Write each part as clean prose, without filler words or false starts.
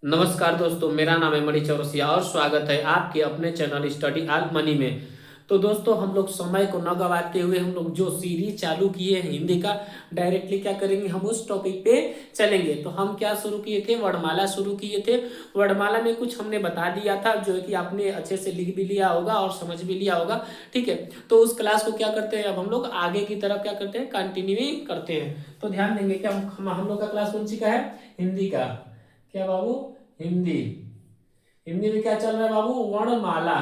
नमस्कार दोस्तों, मेरा नाम है मणि चौरसिया और स्वागत है आपके अपने चैनल स्टडी आल मनी में। तो दोस्तों, हम लोग समय को न गवाते हुए हम लोग जो सीरीज चालू किए हैं हिंदी का, डायरेक्टली क्या करेंगे, हम उस टॉपिक पे चलेंगे। तो हम क्या शुरू किए थे, वर्णमाला शुरू किए थे। वर्णमाला में कुछ हमने बता दिया था जो है कि आपने अच्छे से लिख भी लिया होगा और समझ भी लिया होगा। ठीक है, तो उस क्लास को क्या करते हैं, अब हम लोग आगे की तरफ क्या करते हैं, कंटिन्यू करते हैं। तो ध्यान देंगे कि हम लोग का क्लास कौन सी का है, हिंदी का। क्या बाबू, हिंदी। हिंदी में क्या चल रहा है बाबू, वर्णमाला।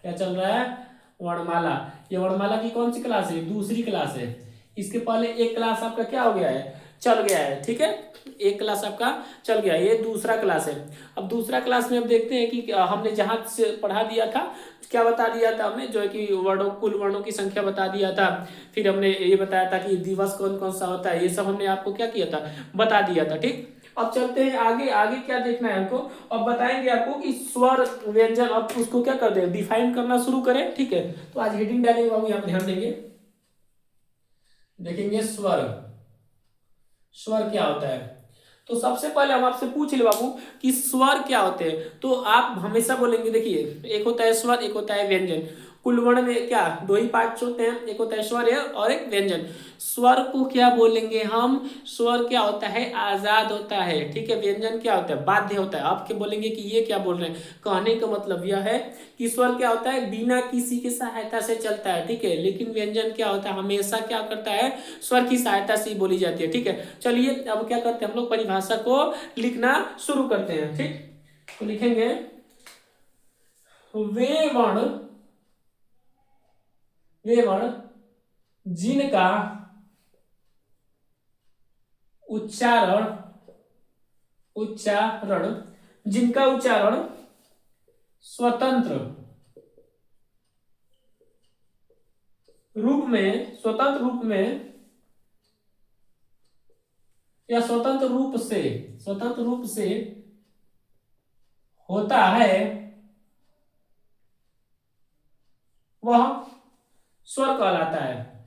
क्या चल रहा है, वर्णमाला। ये वर्णमाला की कौन सी क्लास है, दूसरी क्लास है। इसके पहले एक क्लास आपका क्या हो गया है, चल गया है। ठीक है, एक क्लास आपका चल गया, ये दूसरा क्लास है। अब दूसरा क्लास में अब देखते हैं कि हमने जहां से पढ़ा दिया था, क्या बता दिया था हमने, जो है कि वर्णों, कुल वर्णों की संख्या बता दिया था। फिर हमने ये बताया था कि दिवस कौन कौन सा होता है, ये सब हमने आपको क्या किया था, बता दिया था। ठीक, अब चलते हैं आगे। आगे क्या देखना है हमको, अब बताएंगे आपको कि स्वर व्यंजन, अब उसको क्या कर दें, डिफाइन करना शुरू करें। ठीक है, तो आज हेडिंग डालेंगे बाबू, यहाँ पे ध्यान देंगे, देखेंगे स्वर। स्वर क्या होता है। तो सबसे पहले हम आपसे पूछ ले बाबू कि स्वर क्या होते हैं। तो आप हमेशा बोलेंगे, देखिए, एक होता है स्वर, एक होता है व्यंजन। कुल वर्ण में क्या दो ही पार्ट्स होते हैं, एक होता है स्वर और एक व्यंजन। स्वर को क्या बोलेंगे हम, स्वर क्या होता है, आजाद होता है। ठीक है, व्यंजन क्या होता है, बाध्य होता है। आप क्या बोलेंगे कि ये क्या बोल रहे हैं, कहने का मतलब यह है कि स्वर क्या होता है, बिना किसी की सहायता से चलता है। ठीक है, लेकिन व्यंजन क्या होता है, हमेशा क्या करता है, स्वर की सहायता से ही बोली जाती है। ठीक है, चलिए अब क्या करते हैं हम लोग, परिभाषा को लिखना शुरू करते हैं। ठीक, तो लिखेंगे, वे वर्ण, वे वर्ण जिनका उच्चारण, उच्चारण, जिनका उच्चारण स्वतंत्र रूप में, स्वतंत्र रूप में या स्वतंत्र रूप से, स्वतंत्र रूप से होता है, वह स्वर कहलाता है।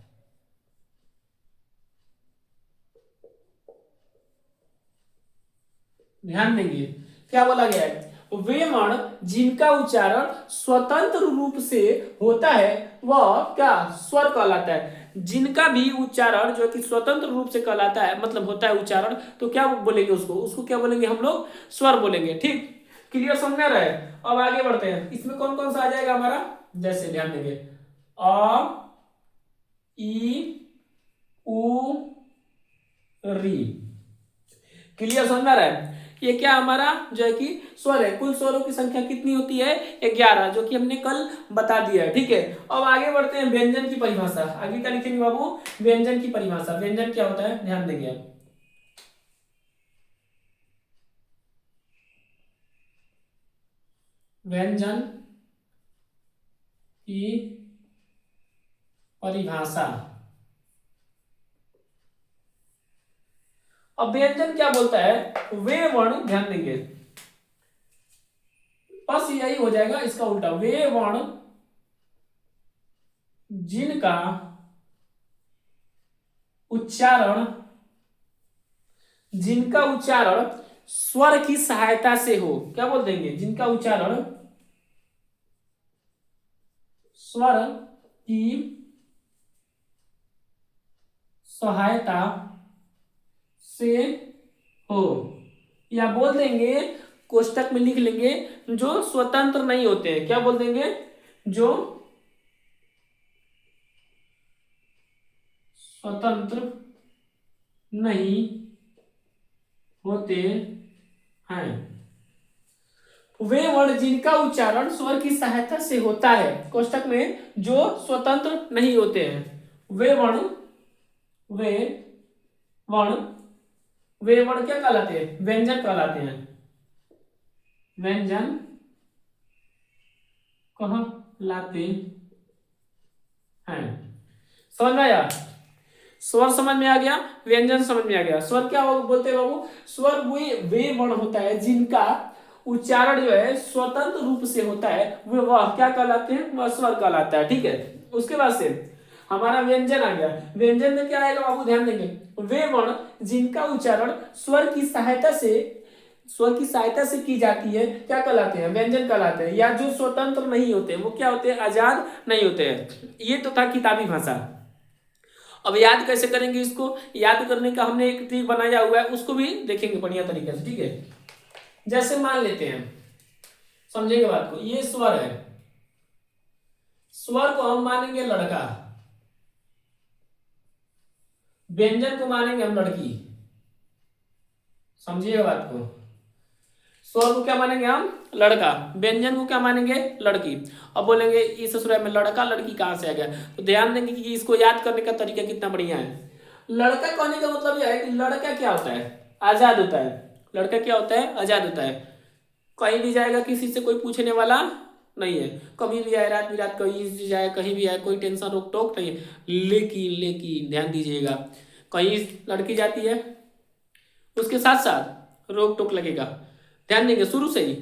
ध्यान देंगे, क्या बोला गया है, वे वर्ण जिनका उच्चारण स्वतंत्र रूप से होता है वह क्या स्वर कहलाता है। जिनका भी उच्चारण जो कि स्वतंत्र रूप से कहलाता है, मतलब होता है उच्चारण, तो क्या बोलेंगे उसको, उसको क्या बोलेंगे हम लोग, स्वर बोलेंगे। ठीक, क्लियर, समझ में आ रहा है। अब आगे बढ़ते हैं, इसमें कौन कौन सा आ जाएगा हमारा, जैसे ध्यान देंगे, अ, ई, उ, री। क्लियर, समझ में आ रहा है। ये क्या हमारा जो है कि स्वर है। कुल स्वरों की संख्या कितनी होती है, 11, जो कि हमने कल बता दिया है। ठीक है, अब आगे बढ़ते हैं, व्यंजन की परिभाषा। आगे क्या लिखेंगे बाबू, व्यंजन की परिभाषा। व्यंजन क्या होता है, ध्यान देंगे आप। व्यंजन की परिभाषा। अब व्यंजन क्या बोलता है, वे वर्ण, ध्यान देंगे, बस यही हो जाएगा, इसका उल्टा, वे वर्ण जिनका उच्चारण, जिनका उच्चारण स्वर की सहायता से हो। क्या बोल देंगे, जिनका उच्चारण स्वर की सहायता से हो, या बोल देंगे, कोष्टक में लिख लेंगे, जो स्वतंत्र नहीं होते हैं। क्या बोल देंगे, जो स्वतंत्र नहीं होते हैं, वे वर्ण जिनका उच्चारण स्वर की सहायता से होता है, कोष्टक में जो स्वतंत्र नहीं होते हैं, वे वर्ण, वे वर्ण, वे वर्ण क्या कहलाते हैं, व्यंजन कहलाते हैं। व्यंजन कहलाते हैं। समझ में आया, स्वर समझ में आ गया, व्यंजन समझ में आ गया। स्वर क्या बोलते हैं बाबू, स्वर वे वर्ण होता है जिनका उच्चारण जो है स्वतंत्र रूप से होता है, वह क्या कहलाते हैं, वह स्वर कहलाता है। ठीक है, उसके बाद से हमारा व्यंजन आ गया। व्यंजन में क्या आएगा बाबू, ध्यान देंगे, वे वर्ण जिनका उच्चारण स्वर की सहायता से स्वर की सहायता से की जाती है क्या कहलाते हैं? व्यंजन कहलाते हैं। या जो स्वतंत्र नहीं होते वो क्या होते हैं? आजाद नहीं होते हैं। ये तो था किताबी भाषा। अब याद कैसे करेंगे इसको? याद करने का हमने एक ट्रिक बनाया हुआ है, उसको भी देखेंगे बढ़िया तरीके से, ठीक है। जैसे मान लेते हैं, समझेंगे बात को, ये स्वर है, स्वर को हम मानेंगे लड़का, व्यंजन को मानेंगे हम लड़की। समझिएगा बात को, स्वर को क्या मानेंगे हम? लड़का। व्यंजन को क्या मानेंगे? लड़की। अब बोलेंगे इस सूरत में लड़का लड़की कहां से आ गया? तो ध्यान देंगे कि इसको याद करने का तरीका कितना बढ़िया है। लड़का कहने का मतलब यह है कि लड़का क्या होता है? आजाद होता है। लड़का क्या होता है? आजाद होता है। कहीं भी जाएगा किसी से कोई पूछने वाला नहीं है, कभी भी आए रात बिरात कहीं भी जाए, कहीं भी आए, कोई टेंशन रोक टोक नहीं है। लेकिन लेकिन ध्यान दीजिएगा, कहीं लड़की जाती है उसके साथ साथ रोक टोक लगेगा। ध्यान देंगे शुरू से ही,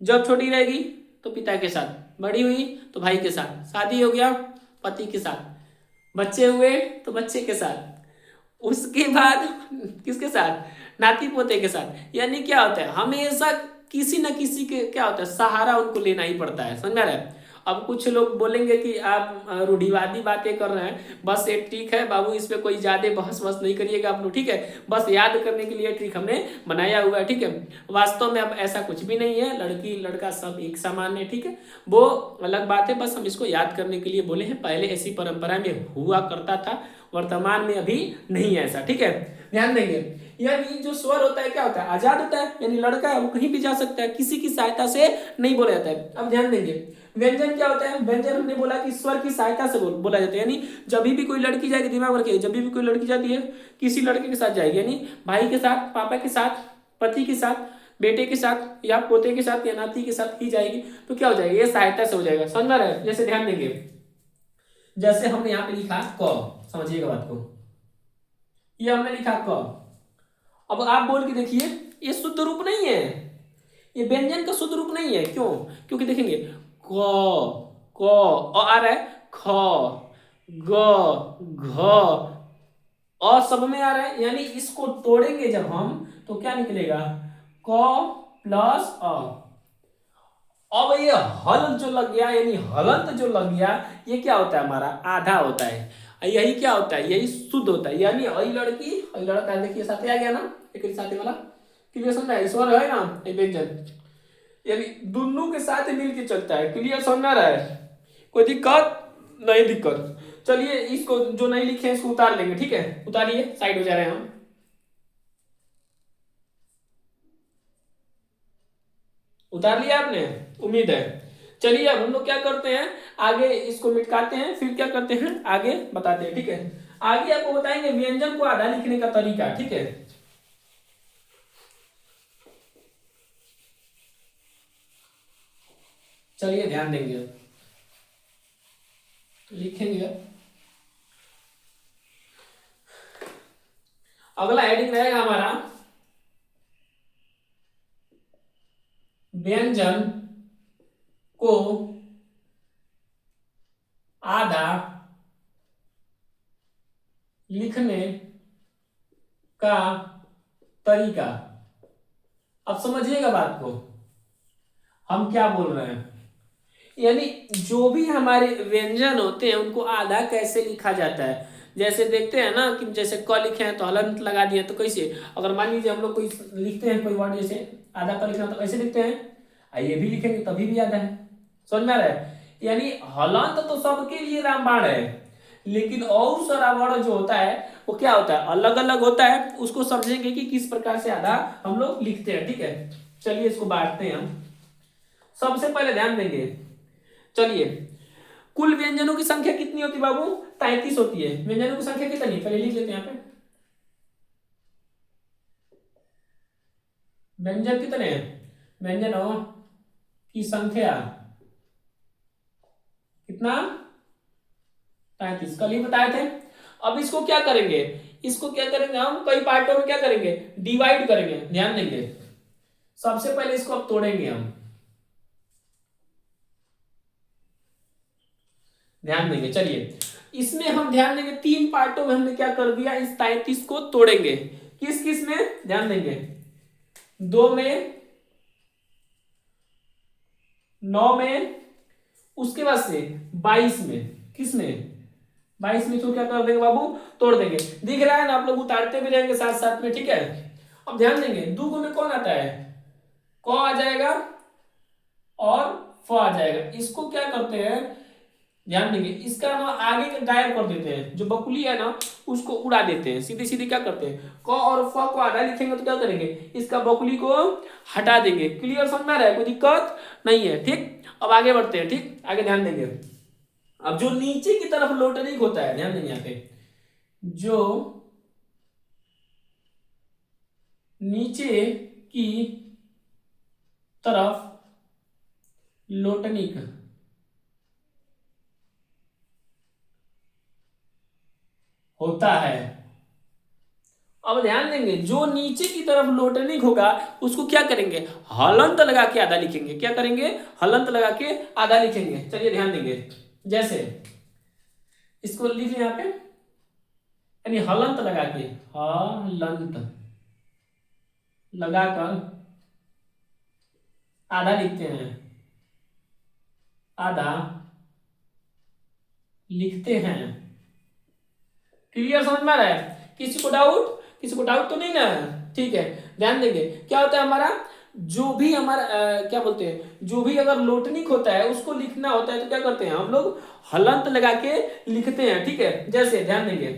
जब छोटी रहेगी तो पिता के साथ, बड़ी हुई तो भाई के साथ, शादी हो गया पति के साथ, बच्चे हुए तो बच्चे के साथ, उसके बाद किसके साथ? नाती पोते के साथ। यानी क्या होता है? हमेशा किसी न किसी के क्या होता है? सहारा उनको लेना ही पड़ता है। समझ में आ रहा है? अब कुछ लोग बोलेंगे कि आप रूढ़िवादी बातें कर रहे हैं, बस ये ट्रिक है बाबू, इस पे कोई ज्यादा बहस वहस नहीं करिएगा आप लोग, ठीक है। बस याद करने के लिए ट्रिक हमने बनाया हुआ है, ठीक है। वास्तव में अब ऐसा कुछ भी नहीं है, लड़की लड़का सब एक समान है, ठीक है। वो अलग बात है, बस हम इसको याद करने के लिए बोले हैं। पहले ऐसी परंपरा में हुआ करता था, वर्तमान में अभी नहीं है ऐसा, ठीक है। ध्यान देंगे, यानी जो स्वर होता है क्या होता है? आजाद होता है, यानी लड़का है वो कहीं भी जा सकता है, किसी की सहायता से नहीं बोला जाता है। अब ध्यान देंगे, व्यंजन क्या होता है? व्यंजन हमने बोला कि स्वर की सहायता से बोला जाता है। यानी जब भी कोई लड़की जाएगी, दिमाग में रखिए, जब भी कोई लड़की जाती है किसी लड़के के साथ जाएगी, यानी भाई के साथ, पापा के साथ, पति के साथ, बेटे के साथ या पोते के साथ या नाती के साथ ही जाएगी, तो क्या हो जाएगा? ये सहायता से हो जाएगा। समझ में आ रहा है? जैसे ध्यान देंगे, जैसे हमने यहाँ पे लिखा क, समझिएगा बात को, ये हमने लिखा क। अब आप बोल के देखिए, ये शुद्ध रूप नहीं है, ये व्यंजन का शुद्ध रूप नहीं है। क्यों? क्योंकि देखेंगे क और आ रहा है ख, ग, घ, और सब में आ रहा है, यानी इसको तोड़ेंगे जब हम तो क्या निकलेगा? क प्लस अ। अब ये हल जो लग गया, यानी हलंत जो लग गया, ये क्या होता है? हमारा आधा होता है। यही क्या होता है? यही शुद्ध होता है। यानी अई लड़की अई लड़का, देखिए साथे आ गया ना, एक साथे वाला क्लियर समझ में? ईश्वर है ना ये व्यंजन, यानी दोनों के साथ मिलके चलता है। क्लियर समझ में आ रहा है? कोई दिक्कत नहीं? दिक्कत चलिए, इसको जो नहीं लिखे इसको उतार लेंगे, ठीक है। उतारिए, साइड हो जा रहे हैं हम। उतार लिया आपने? उम्मीद है। चलिए अब हम लोग क्या करते हैं, आगे इसको मिटकाते हैं, फिर क्या करते हैं आगे बताते हैं, ठीक है। आगे आपको बताएंगे व्यंजन को आधा लिखने का तरीका, ठीक है। चलिए ध्यान देंगे, लिखेंगे। अगला हेडिंग रहेगा हमारा व्यंजन को आधा लिखने का तरीका। अब समझिएगा बात को, हम क्या बोल रहे हैं। यानी जो भी हमारे व्यंजन होते हैं उनको आधा कैसे लिखा जाता है। जैसे देखते हैं ना कि जैसे क लिखे हैं तो हलंत लगा दिए, तो कैसे? अगर मान लीजिए हम लोग कोई लिखते हैं कोई वर्ड, जैसे आधा का लिखना तो कैसे लिखते हैं? ये भी लिखेंगे तभी भी आधा है। समझ में आ रहा है? यानी हलंत तो सबके लिए रामबाण है, लेकिन और सारा वर्ड जो होता है वो क्या होता है? अलग अलग होता है। उसको समझेंगे कि किस प्रकार से आधा हम लोग लिखते हैं, ठीक है। चलिए इसको बांटते हैं हम। सबसे पहले ध्यान देंगे, चलिए कुल व्यंजनों की संख्या कितनी होती है बाबू? 33 होती है। व्यंजनों की संख्या कितनी? पहले लिख लेते हैं यहाँ पे, व्यंजन कितने हैं? व्यंजनों की संख्या कितना? 33, कल ही बताए थे। अब इसको क्या करेंगे? इसको क्या करेंगे हम? कई पार्टों में क्या करेंगे? डिवाइड करेंगे। ध्यान देंगे, सबसे पहले इसको अब तोड़ेंगे हम। ध्यान देंगे, चलिए इसमें हम ध्यान देंगे 3 पार्टों में हमने क्या कर दिया, इस 33 को तोड़ेंगे। किस किस में? ध्यान देंगे, 2 में, 9 में, उसके बाद से 22 में, किस में, 22 में, तो क्या कर देंगे बाबू, तोड़ देंगे। दिख रहा है ना, आप लोग उतारते भी रहेंगे साथ साथ में, ठीक है। अब ध्यान देंगे, दूगो में कौन आता है, क आ जाएगा और फ आ जाएगा। इसको क्या करते हैं, ध्यान देंगे, इसका ना आगे का गायब कर देते हैं, जो बकुली है ना उसको उड़ा देते हैं, सीधे सीधे क्या करते हैं, क और फ को आधा लिखेंगे तो क्या करेंगे, इसका बकुली को हटा देंगे। क्लियर, समझ में आ रहा है, कोई दिक्कत नहीं है, ठीक। अब आगे बढ़ते हैं, ठीक, आगे ध्यान देंगे। अब जो नीचे की तरफ लोटनिक होता है, ध्यान देंगे यहाँ पे, जो नीचे की तरफ लोटनिक होता है। अब ध्यान देंगे, जो नीचे की तरफ लोटनिक होगा उसको क्या करेंगे, हलंत लगा के आधा लिखेंगे। क्या करेंगे, हलंत लगा के आधा लिखेंगे। चलिए ध्यान देंगे, जैसे इसको लिख यहाँ पे, यानी हलंत लगा के, हलंत लगाकर आधा लिखते हैं, आधा लिखते हैं। क्लियर, समझ में आ रहा है, किसी को डाउट, किसी को डाउट तो नहीं ना, ठीक है। ध्यान देंगे, क्या होता है हमारा, जो भी हमारा क्या बोलते हैं, जो भी अगर लोटनिक होता है उसको लिखना होता है तो क्या करते हैं हम लोग, हलंत लगा के लिखते हैं, ठीक है। जैसे ध्यान देंगे,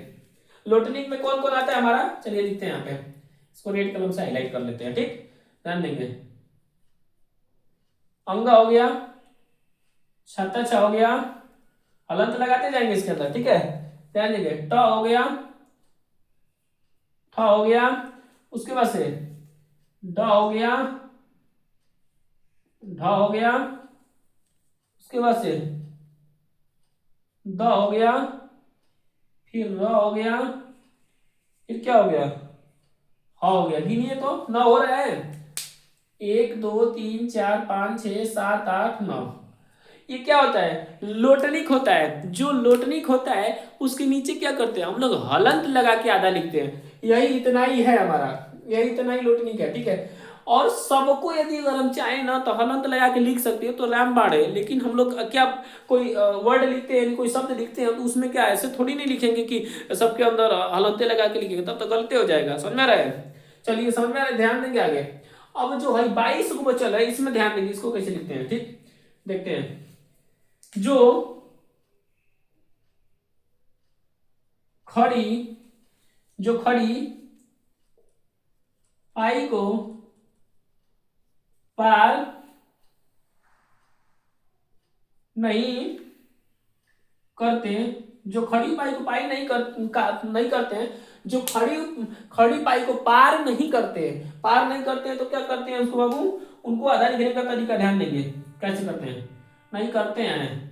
लोटनिक में कौन कौन आता है हमारा, चलिए लिखते हैं यहाँ पे, इसको रेड कलम से हाईलाइट कर लेते हैं, ठीक। ध्यान देंगे, अंगा हो गया, छत्ता छ हो गया, हलंत लगाते जाएंगे इसके अंदर, ठीक है। ध्यान देंगे, ट हो गया, ठ हो गया, उसके बाद से ड हो गया, ढ हो गया, उसके बाद से द हो गया, फिर र हो गया, फिर क्या हो गया, ह हो गया। गिनिए तो, 9 हो रहा है, 1 2 3 4 5 6 7 8 9। ये क्या होता है, लोटनिक होता है। जो लोटनिक होता है उसके नीचे क्या करते हैं हम लोग, हलंत लगा के आधा लिखते हैं। यही इतना ही है हमारा, यही इतना ही लोटनिक है, ठीक है। और सबको यदि अगर हम चाहें ना तो हलंत लगा के लिख सकते हो तो रामबाण है, लेकिन हम लोग क्या कोई वर्ड लिखते हैं, कोई शब्द लिखते हैं तो उसमें क्या ऐसे थोड़ी नहीं लिखेंगे कि सबके अंदर हलंते लगा के लिखेंगे, तब तो गलती हो जाएगा, समझ में आ रहा है। चलिए समझ में आ रहा है, ध्यान देंगे आगे। अब जो है 22 को बचल है, इसमें ध्यान देंगे, इसको कैसे लिखते हैं, ठीक, देखते हैं। जो खड़ी, जो खड़ी पाई को पार नहीं करते, जो खड़ी पाई को पाई नहीं करते हैं, जो खड़ी खड़ी पाई को पार नहीं करते, पार नहीं करते हैं तो क्या करते हैं उसको बाबू, उनको आधा लिखने का तरीका ध्यान देंगे, कैसे करते हैं, नहीं करते हैं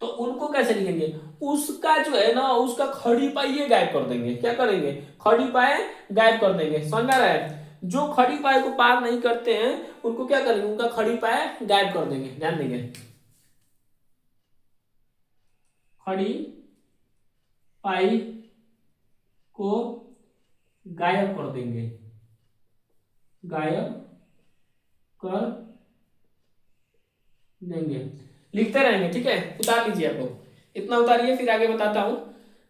तो उनको कैसे लिखेंगे, उसका जो है ना, उसका खड़ी पाई गायब कर देंगे। क्या करेंगे, खड़ी पाए गायब कर देंगे, समझ में आ रहा है। जो खड़ी पाए को पार नहीं करते हैं उनको क्या करेंगे, उनका खड़ी पाए गायब कर देंगे। ध्यान देंगे, खड़ी पाई को गायब कर देंगे, गायब कर देंगे, लिखते रहेंगे, ठीक है। उतार लीजिए आप लोग, इतना उतारिए, फिर आगे बताता हूं।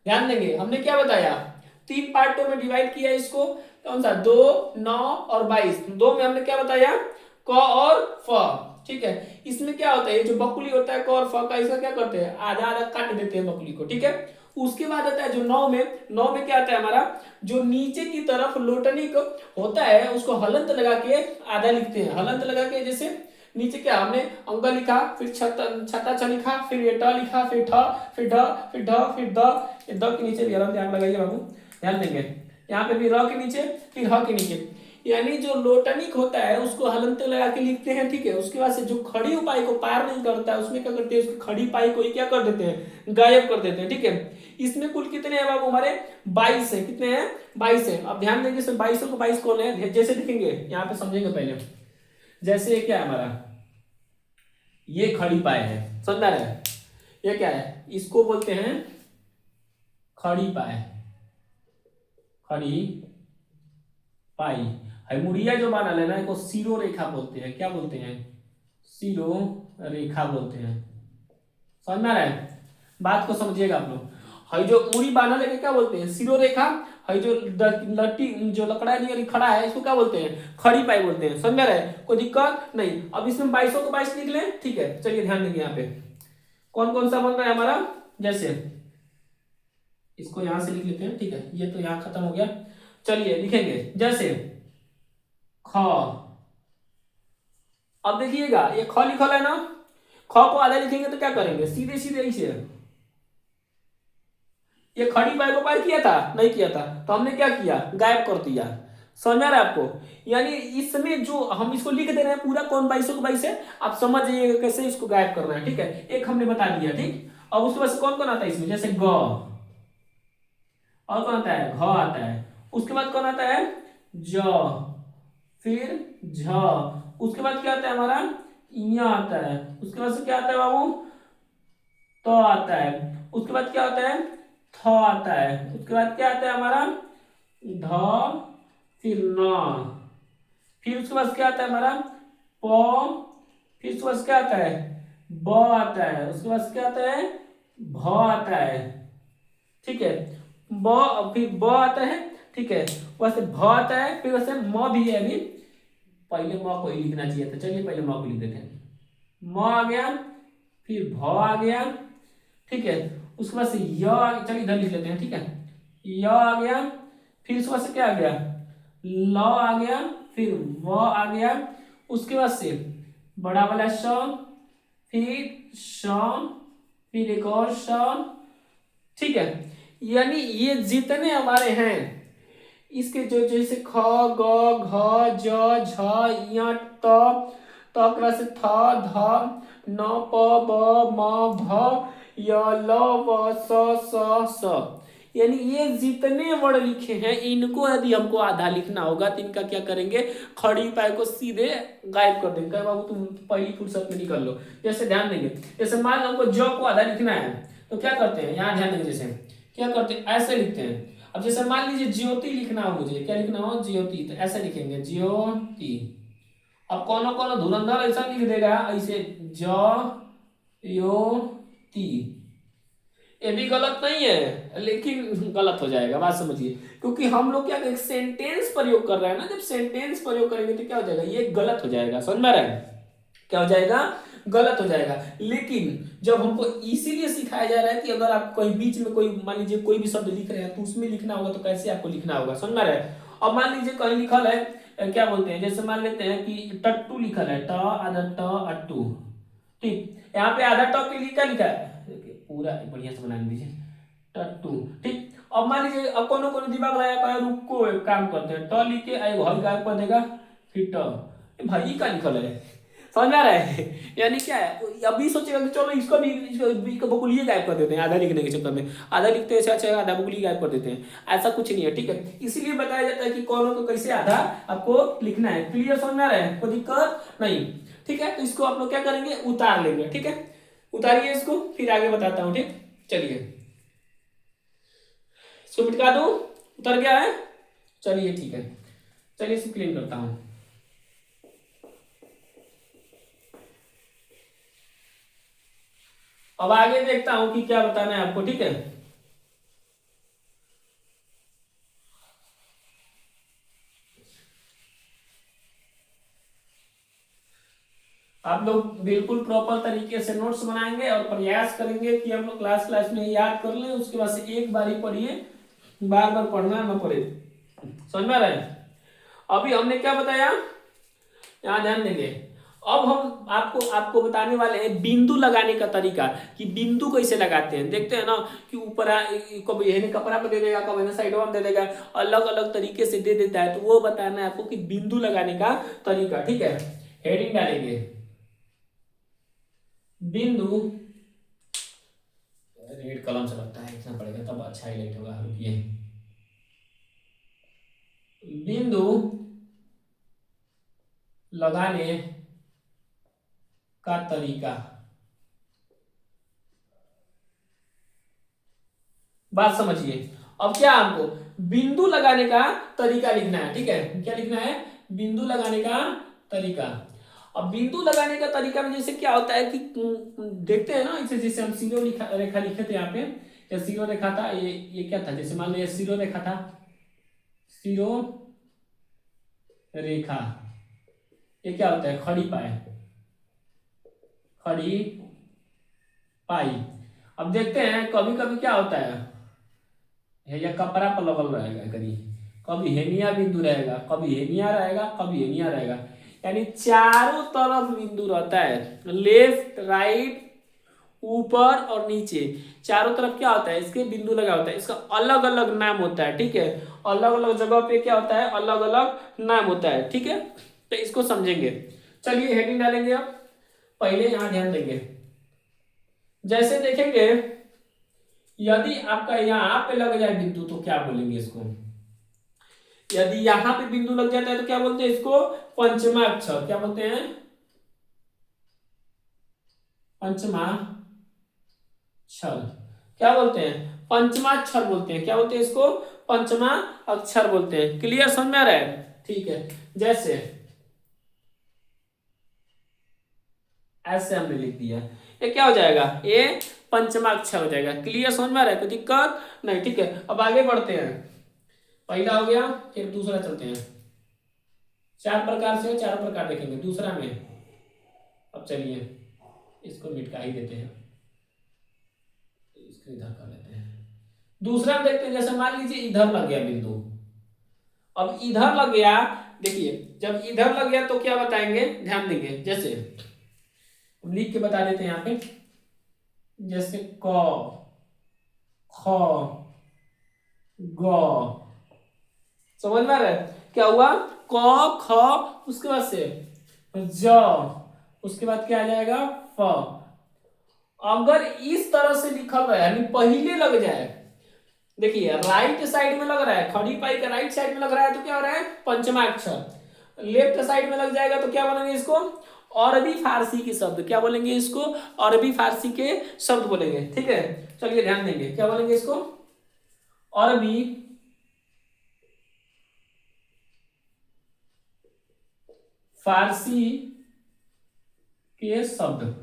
ध्यान देंगे, हमने क्या बताया, 3 पार्टों में डिवाइड किया इसको, कौन सा, 2 9 और 22। 2 में हमने क्या बताया, क और फ, ठीक है। इसमें क्या होता है, जो बकुली होता है क और फ का, इसका क्या करते हैं, आधा आधा काट देते हैं बकुली को, ठीक है। उसके बाद आता है जो 9 में, 9 में क्या आता है हमारा, जो नीचे की तरफ लोटनिक होता है उसको हलंत लगा के आधा लिखते हैं। हलंत लगा के, जैसे नीचे क्या हमने अंक लिखा, फिर छठा छ लिखा, फिर ये ट लिखा, फिर ठ, फिर ढ, फिर ढ, फिर द, ये द के नीचे भी हलंत यहाँ लगाइए बाबू, ध्यान देंगे। यहाँ पे भी र के नीचे, फिर ह के नीचे, यानी जो लोटनिक होता है उसको हलंत लगा के लिखते हैं, ठीक है। उसके बाद से जो खड़ी पाई को पार नहीं करता है उसमें क्या करते हैं, उसकी खड़ी पाई को ही क्या कर देते हैं, गायब कर देते हैं, ठीक है। इसमें कुल कितने हैं बाबू हमारे, 22 है। कितने हैं, 22 है। अब ध्यान देंगे, इसमें 22 को 22 कौन है, जैसे लिखेंगे यहाँ पे, समझेंगे पहले। जैसे क्या है हमारा, ये खड़ी पाए है, समझ में आ रहा है, ये क्या है, इसको बोलते हैं खड़ी पाए, खड़ी पाई। है मुड़िया जो बनल है ना इसको सीरो रेखा बोलते हैं। क्या बोलते हैं? सीरो रेखा बोलते हैं। समझ में आ रहा है? बात को समझिएगा आप लोग। है जो मुड़ी बांधल है क्या बोलते हैं? सिरो रेखा। है जो लट्टी जो लकड़ा नियर खड़ा है इसको क्या बोलते हैं? खड़ी पाई बोलते हैं। समझ में आ रहा है? कोई दिक्कत नहीं। अब इसमें 22 को 22 लिख लें, ठीक है। चलिए ध्यान देंगे यहाँ पे कौन कौन सा बन रहा है हमारा। जैसे इसको यहां से लिख लेते हैं, ठीक है। ये तो यहाँ खत्म हो गया। चलिए लिखेंगे जैसे ख। अब देखिएगा ये ख लिखल है ना, ख को आधा लिखेंगे तो क्या करेंगे? सीधे सीधे ऐसे ये खड़ी पाई को पाई किया था नहीं किया था, तो हमने क्या किया? गायब कर दिया। समझ आ रहा है आपको? यानी इसमें जो हम इसको लिख दे रहे हैं पूरा कौन 22 को 22 है, आप समझ जाइएगा कैसे इसको गायब करना है, ठीक है। एक हमने बता दिया, ठीक। अब उसके बाद से कौन कौन आता है इसमें? जैसे ग, और कौन आता है? घ आता है। उसके बाद कौन आता है? ज, फिर झ। उसके बाद क्या आता है हमारा? य आता है। उसके बाद से क्या आता है बाबू? तो आता है। उसके बाद क्या आता है? थ आता है। उसके बाद क्या आता है हमारा? ध, फिर न, फिर उसके बाद क्या आता है हमारा? प, फिर उसके बाद क्या आता है? ब आता है। उसके बाद क्या आता है? भ आता है, ठीक है। ब फिर ब आता है, ठीक है। वैसे भ आता है, फिर वैसे म भी है। अभी पहले म को ही लिखना चाहिए था। चलिए पहले म को लिख देते हैं। म आ गया, फिर भ आ गया, ठीक है। उसके बाद से य, चलिए इधर लिख लेते हैं, ठीक है। य आ गया, फिर उसके बाद से क्या आ गया? ल आ गया, फिर व आ गया। उसके बाद से बड़ा वाला श, फिर श, फिर एक और श, ठीक है। यानी ये जितने हमारे हैं इसके जो जैसे ख, ग, घ, ज, झ, य, त, से थ, ध, न, प, ब, म, भ, य, ल, व, स। यानी ये जितने वर्ड लिखे हैं इनको यदि हमको आधा लिखना होगा तो इनका क्या करेंगे? खड़ी पाई को सीधे गायब कर देंगे। बाबू तुम पहली फुर्सत में निकल लो। जैसे ध्यान देंगे, जैसे मान लो हमको ज को आधा लिखना है तो क्या करते हैं? यहाँ ध्यान देंगे, जैसे क्या करते हैं? ऐसे लिखते हैं। अब जैसे मान लीजिए ज्योति लिखना हो, मुझे क्या लिखना हो? ज्योति, तो ऐसे लिखेंगे ज्योति। अब कौन कौन धुरंधर ऐसा लिख देगा ऐसे ज यो ती। ये भी गलत नहीं है लेकिन गलत हो जाएगा, बात समझिए। क्योंकि हम लोग क्या एक सेंटेंस प्रयोग कर रहे हैं ना, जब सेंटेंस प्रयोग करेंगे तो क्या हो जाएगा? ये गलत हो जाएगा। समझ में आ रहा है? क्या हो जाएगा? गलत हो जाएगा। लेकिन जब हमको इसीलिए सिखाया जा रहा है कि अगर आप कहीं बीच में कोई मान लीजिए कोई भी शब्द लिख रहे हैं तो उसमें लिखना होगा, तो कैसे आपको लिखना होगा? समझ में आ रहा है? अब मान लीजिए कहीं लिखल है क्या बोलते हैं, जैसे मान लेते हैं कि टट्टू लिखल है, ट आधा ट अट्टू, ठीक। यहाँ पे आधा ट के लिए क्या लिखा है? पूरा बढ़िया से बना दीजिए, टट्टू, ठीक। अब मान लीजिए अब कोनो कोनो दिमाग लगाया रुको एक काम करते हैं, ट लिख के घर गायब कर देगा, फिर ट भाई का लिखल है। समझ में आ रहा है? यानी क्या है? अभी सोचेगा कि चलो इसको भी बकुलिए गायब कर देते हैं आधा लिखने के चक्कर में। आधा लिखते हैं अच्छा आधा बकुली गायब कर देते हैं। ऐसा कुछ नहीं है, ठीक है। इसीलिए बताया जाता है कि कौनों को कैसे आधा आपको लिखना है। क्लियर? समझ में आ रहा है? कोई दिक्कत नहीं, ठीक है। तो इसको आप लोग क्या करेंगे? उतार लेंगे, ठीक है। उतारिए इसको, फिर आगे बताता हूँ, ठीक। चलिए इसको मिटका दूं, उतर गया है। चलिए ठीक है, चलिए इसको क्लीन करता हूँ। अब आगे देखता हूं कि क्या बताना है आपको, ठीक है। आप लोग बिल्कुल प्रॉपर तरीके से नोट्स बनाएंगे और प्रयास करेंगे कि हम लोग क्लास क्लास में याद कर लें। उसके बाद से एक बार ही पढ़िए, बार बार पढ़ना ना पड़े। समझ में आ रहा है? अभी हमने क्या बताया, यहाँ ध्यान देंगे। अब हम आपको आपको बताने वाले हैं बिंदु लगाने का तरीका, कि बिंदु कैसे लगाते हैं। देखते हैं ना कि ऊपर कभी यही कपड़ा पे दे देगा, कभी साइड में दे देगा, अलग अलग तरीके से दे देता है। तो वो बताना है आपको कि बिंदु लगाने का तरीका, ठीक है। हेडिंग डालेंगे बिंदु, रेड कलम से लगता है इतना पड़ेगा तब अच्छा हाईलाइट होगा। रुकिए, बिंदु लगाने का तरीका, बात समझिए। अब क्या हमको बिंदु लगाने का तरीका लिखना है, ठीक है। क्या लिखना है? बिंदु लगाने का तरीका। अब बिंदु लगाने का तरीका में जैसे क्या होता है कि देखते हैं ना, इसे जैसे हम सीरो रेखा लिखे थे यहाँ पे, या सीरो रेखा था, ये क्या था, जैसे मान लो ये सीरो रेखा था, सीरो रेखा, ये क्या होता है, खड़ी पाए, खड़ी पाई। अब देखते हैं कभी कभी क्या होता है, या कपड़ा पर लगल रहेगा, कभी हेनिया बिंदु रहेगा, कभी हेनिया रहेगा, कभी हेनिया रहेगा, यानी चारों तरफ बिंदु रहता है, लेफ्ट राइट ऊपर और नीचे, चारों तरफ क्या होता है, इसके बिंदु लगा होता है, इसका अलग अलग नाम होता है, ठीक है, अलग अलग जगह पे क्या होता है, अलग अलग नाम होता है, ठीक है। तो इसको समझेंगे, चलिए हेडिंग डालेंगे। अब पहले यहां ध्यान देंगे, जैसे देखेंगे यदि आपका यहां पे लग जाए बिंदु तो क्या बोलेंगे इसको, यदि यहां पे बिंदु लग जाता है तो क्या बोलते हैं इसको, पंचमा अक्षर, क्या बोलते हैं, पंचमा अक्षर, क्या बोलते हैं, पंचमा अक्षर बोलते हैं, क्या बोलते हैं इसको, पंचमा अक्षर बोलते हैं। क्लियर समझ में आ रहा है, ठीक है। जैसे ऐसे हमने लिख दिया, ये क्या हो जाएगा, ये पंचमा अक्षर हो जाएगा। क्लियर समझ में आ रहा है, कोई दिक्कत नहीं, ठीक है। अब आगे बढ़ते हैं, पहला हो गया, फिर दूसरा चलते हैं, चार प्रकार से, चार प्रकार देखेंगे दूसरा में। अब चलिए इसको मिटका ही देते हैं, इसको इधर कर लेते हैं। दूसरा में देखते हैं, जैसे मान लीजिए इधर लग गया बिंदु, अब इधर लग गया, देखिए जब इधर लग गया तो क्या बताएंगे, ध्यान देंगे, जैसे लिख के बता देते हैं यहाँ पे, जैसे क, ख, ग, समझ में आ रहा है, क्या हुआ, क ख, उसके बाद से ज, उसके बाद क्या आ जाएगा, फ। अगर इस तरह से लिखल रहा है, यानी पहले लग जाए, देखिए राइट साइड में लग रहा है, खड़ी पाई का राइट साइड में लग रहा है तो क्या हो रहा है, पंचमा अक्षर। लेफ्ट साइड में लग जाएगा तो क्या बोलेंगे इसको, अरबी फारसी के शब्द, क्या बोलेंगे इसको, अरबी फारसी के शब्द बोलेंगे, ठीक है। चलिए ध्यान देंगे, क्या बोलेंगे इसको, अरबी फारसी के शब्द,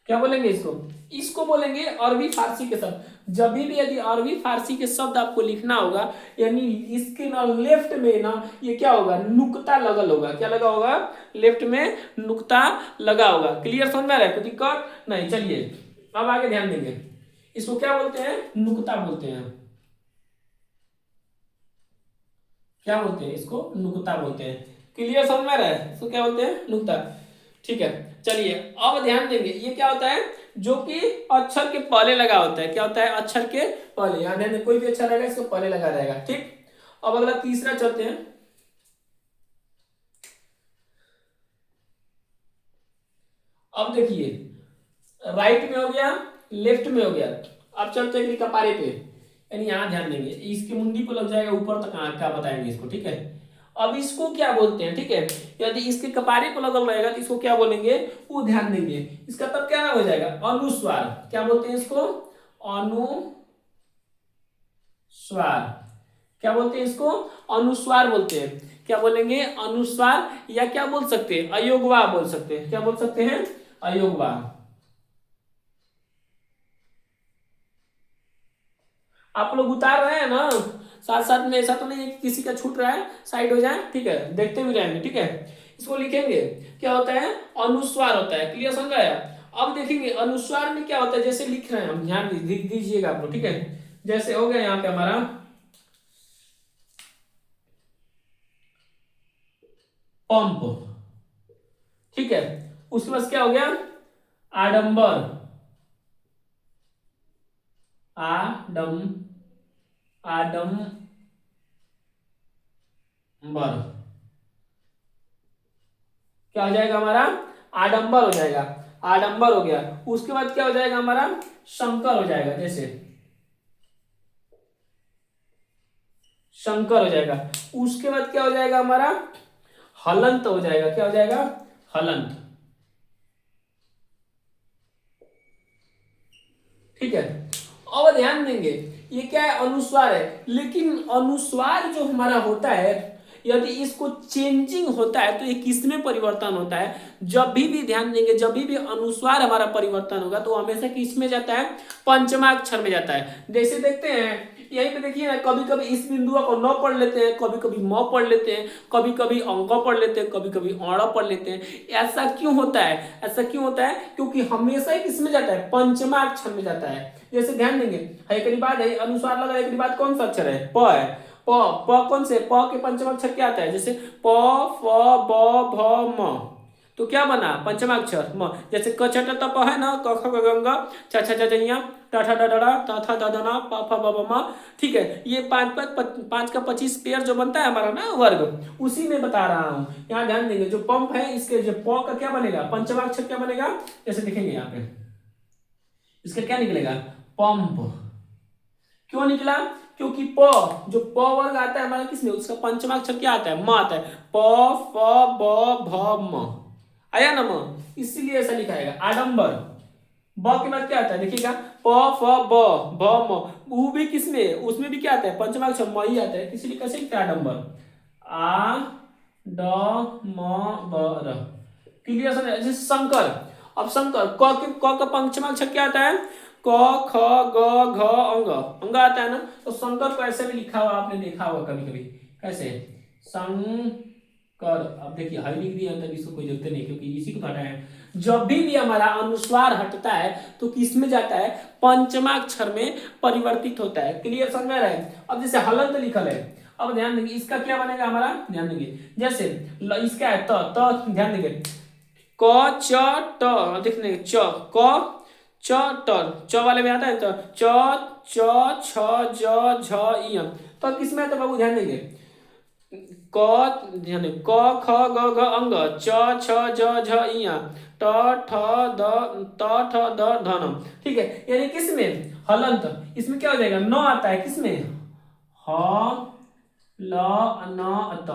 क्या बोलेंगे इसको, इसको बोलेंगे अरबी फारसी के शब्द। जब भी यदि अरबी फारसी के शब्द आपको लिखना होगा, यानी इसके ना लेफ्ट में ना ये क्या होगा, नुक्ता लगल होगा, क्या लगा होगा, लेफ्ट में नुक्ता लगा होगा। क्लियर समझ में आ रहा है, कोई दिक्कत नहीं। चलिए अब आगे ध्यान देंगे, इसको क्या बोलते हैं, नुक्ता बोलते हैं, क्या बोलते हैं इसको, नुक्ता बोलते हैं। क्लियर समझ में आ रहा है, इसको क्या बोलते हैं, नुक्ता, ठीक है। चलिए अब ध्यान देंगे, ये क्या होता है, जो कि अक्षर के पहले लगा होता है, क्या होता है, अक्षर के पहले, याद है कोई भी अक्षर रहेगा इसको पहले लगा रहेगा, ठीक। अब अगला तीसरा चलते हैं, अब देखिए राइट में हो गया, लेफ्ट में हो गया, अब चलते हैं कपारे पे, यानी यहां ध्यान देंगे, इसकी मुंडी पे लग जाएगा ऊपर तक, क्या बताएंगे इसको, ठीक है। अब इसको क्या बोलते हैं, ठीक है, यदि इसके कपारे को लगल रहेगा तो इसको क्या बोलेंगे, वो ध्यान देंगे, इसका तब क्या नाम हो जाएगा, अनुस्वार, क्या बोलते हैं इसको, अनुस्वार, क्या बोलते हैं इसको, अनुस्वार बोलते हैं, क्या बोलेंगे, अनुस्वार, या क्या बोल सकते हैं, अयोगवा बोल सकते हैं, क्या बोल सकते हैं, अयोगवा। आप लोग उतार रहे हैं ना, साथ साथ में, ऐसा तो नहीं है कि किसी का छूट रहा है, साइड हो जाए, ठीक है, देखते भी रहेंगे, ठीक है। इसको लिखेंगे, क्या होता है, अनुस्वार होता है। क्लियर समझ आया। अब देखेंगे अनुस्वार में क्या होता है, जैसे लिख रहे हैं हम, ध्यान दीजिएगा आप लोग, ठीक है। जैसे हो गया यहाँ पे हमारा पंप, ठीक है, उसके बाद क्या हो गया, आडंबर, आडंबर, क्या हो जाएगा हमारा, आडंबर हो जाएगा, आडंबर हो गया। उसके बाद क्या हो जाएगा हमारा, शंकर हो जाएगा, जैसे शंकर हो जाएगा। उसके बाद क्या हो जाएगा हमारा, हलंत हो जाएगा, क्या हो जाएगा, हलंत, ठीक है। अब ध्यान देंगे, ये क्या है, अनुस्वार है, लेकिन अनुस्वार जो हमारा होता है यदि इसको चेंजिंग होता है तो ये किस में परिवर्तन होता है? जब भी ध्यान देंगे, जब भी अनुस्वार हमारा परिवर्तन होगा तो हमेशा किस में जाता है? पंचमाक्षर में जाता है। जैसे देखते हैं यहीं पे देखिए ना, कभी कभी इस बिंदु को न पढ़ लेते हैं, कभी कभी म पढ़ लेते हैं, कभी कभी अंक पढ़ लेते हैं, कभी कभी औड़ा पढ़ लेते हैं। ऐसा क्यों होता है? ऐसा क्यों होता है? क्योंकि हमेशा ही किसमें जाता है? पंचमाक्षर में जाता है। जैसे ध्यान देंगे, एक बात है, अनुस्वार लगा, एक बात कौन सा अक्षर है? प है। प प कौन से? प के पंचमाक्षर क्या आता है? जैसे प फ ब भ म, तो क्या बना? पंचमाक्षर म। जैसे क छ ट त प है ना, क ख ग घ ङ छ छ ज ज ञ ट ठ ड ढ ढ त थ द ध न प फ ब भ म। ठीक है, ये पाँच का 25 पेयर जो बनता है हमारा ना वर्ग, उसी में बता रहा हूँ। यहाँ ध्यान देंगे, जो पंप है इसके जो प का क्या बनेगा? पंचमाक्षर क्या बनेगा? जैसे देखेंगे यहाँ पे इसका क्या निकलेगा? पंप। क्यों निकला? क्योंकि प, जो प वर्ग आता है हमारा किसमें, उसका पंचमाक्षर क्या आता है? म आता है। प फ ब भ म, आया ना म, इसीलिए ऐसा लिखा है। आडंबर, ब के बाद क्या आता है? देखिएगा, प फ ब भ म, उ भी किसमें? उसमें भी क्या आता है? पंचमाक्षर म ही आता है, इसीलिए कैसे लिखते हैं? आडंबर। आ ड म ब र। क्लियर समझ? जैसे शंकर, अब शंकर, क का पंचमाक्षर क्या आता है? क ख ग घ अंग, अंग आता है ना। तो शंकर को ऐसे भी लिखा हुआ आपने देखा होगा कभी कभी, कैसे? शंकर। अब देखिए हई लिख दिया, तब इसको कोई जरूरत नहीं, क्योंकि इसी को हटाया है। जब भी हमारा अनुस्वार हटता है तो किस में जाता है? पंचमाक्षर में परिवर्तित होता है। क्लियर समझ में आ रहा है? अब जैसे हलंत लिखल है, अब ध्यान देंगे इसका क्या बनेगा हमारा, ध्यान देंगे। जैसे इसका है त, ध्यान देंगे, क च ट, देखने च, क च ट, च वाले में आता है तो च च छ ज झ इ, तो किस में आता है बाबू? ध्यान देंगे, क, ध्यान देंगे, क ख ग घ अंग, च छ ज झ इ, ट ठ द त ठ द ध न। ठीक है, यानी किसमें? हलंत। इसमें क्या हो जाएगा? न आता है, किसमें? ह ल न त,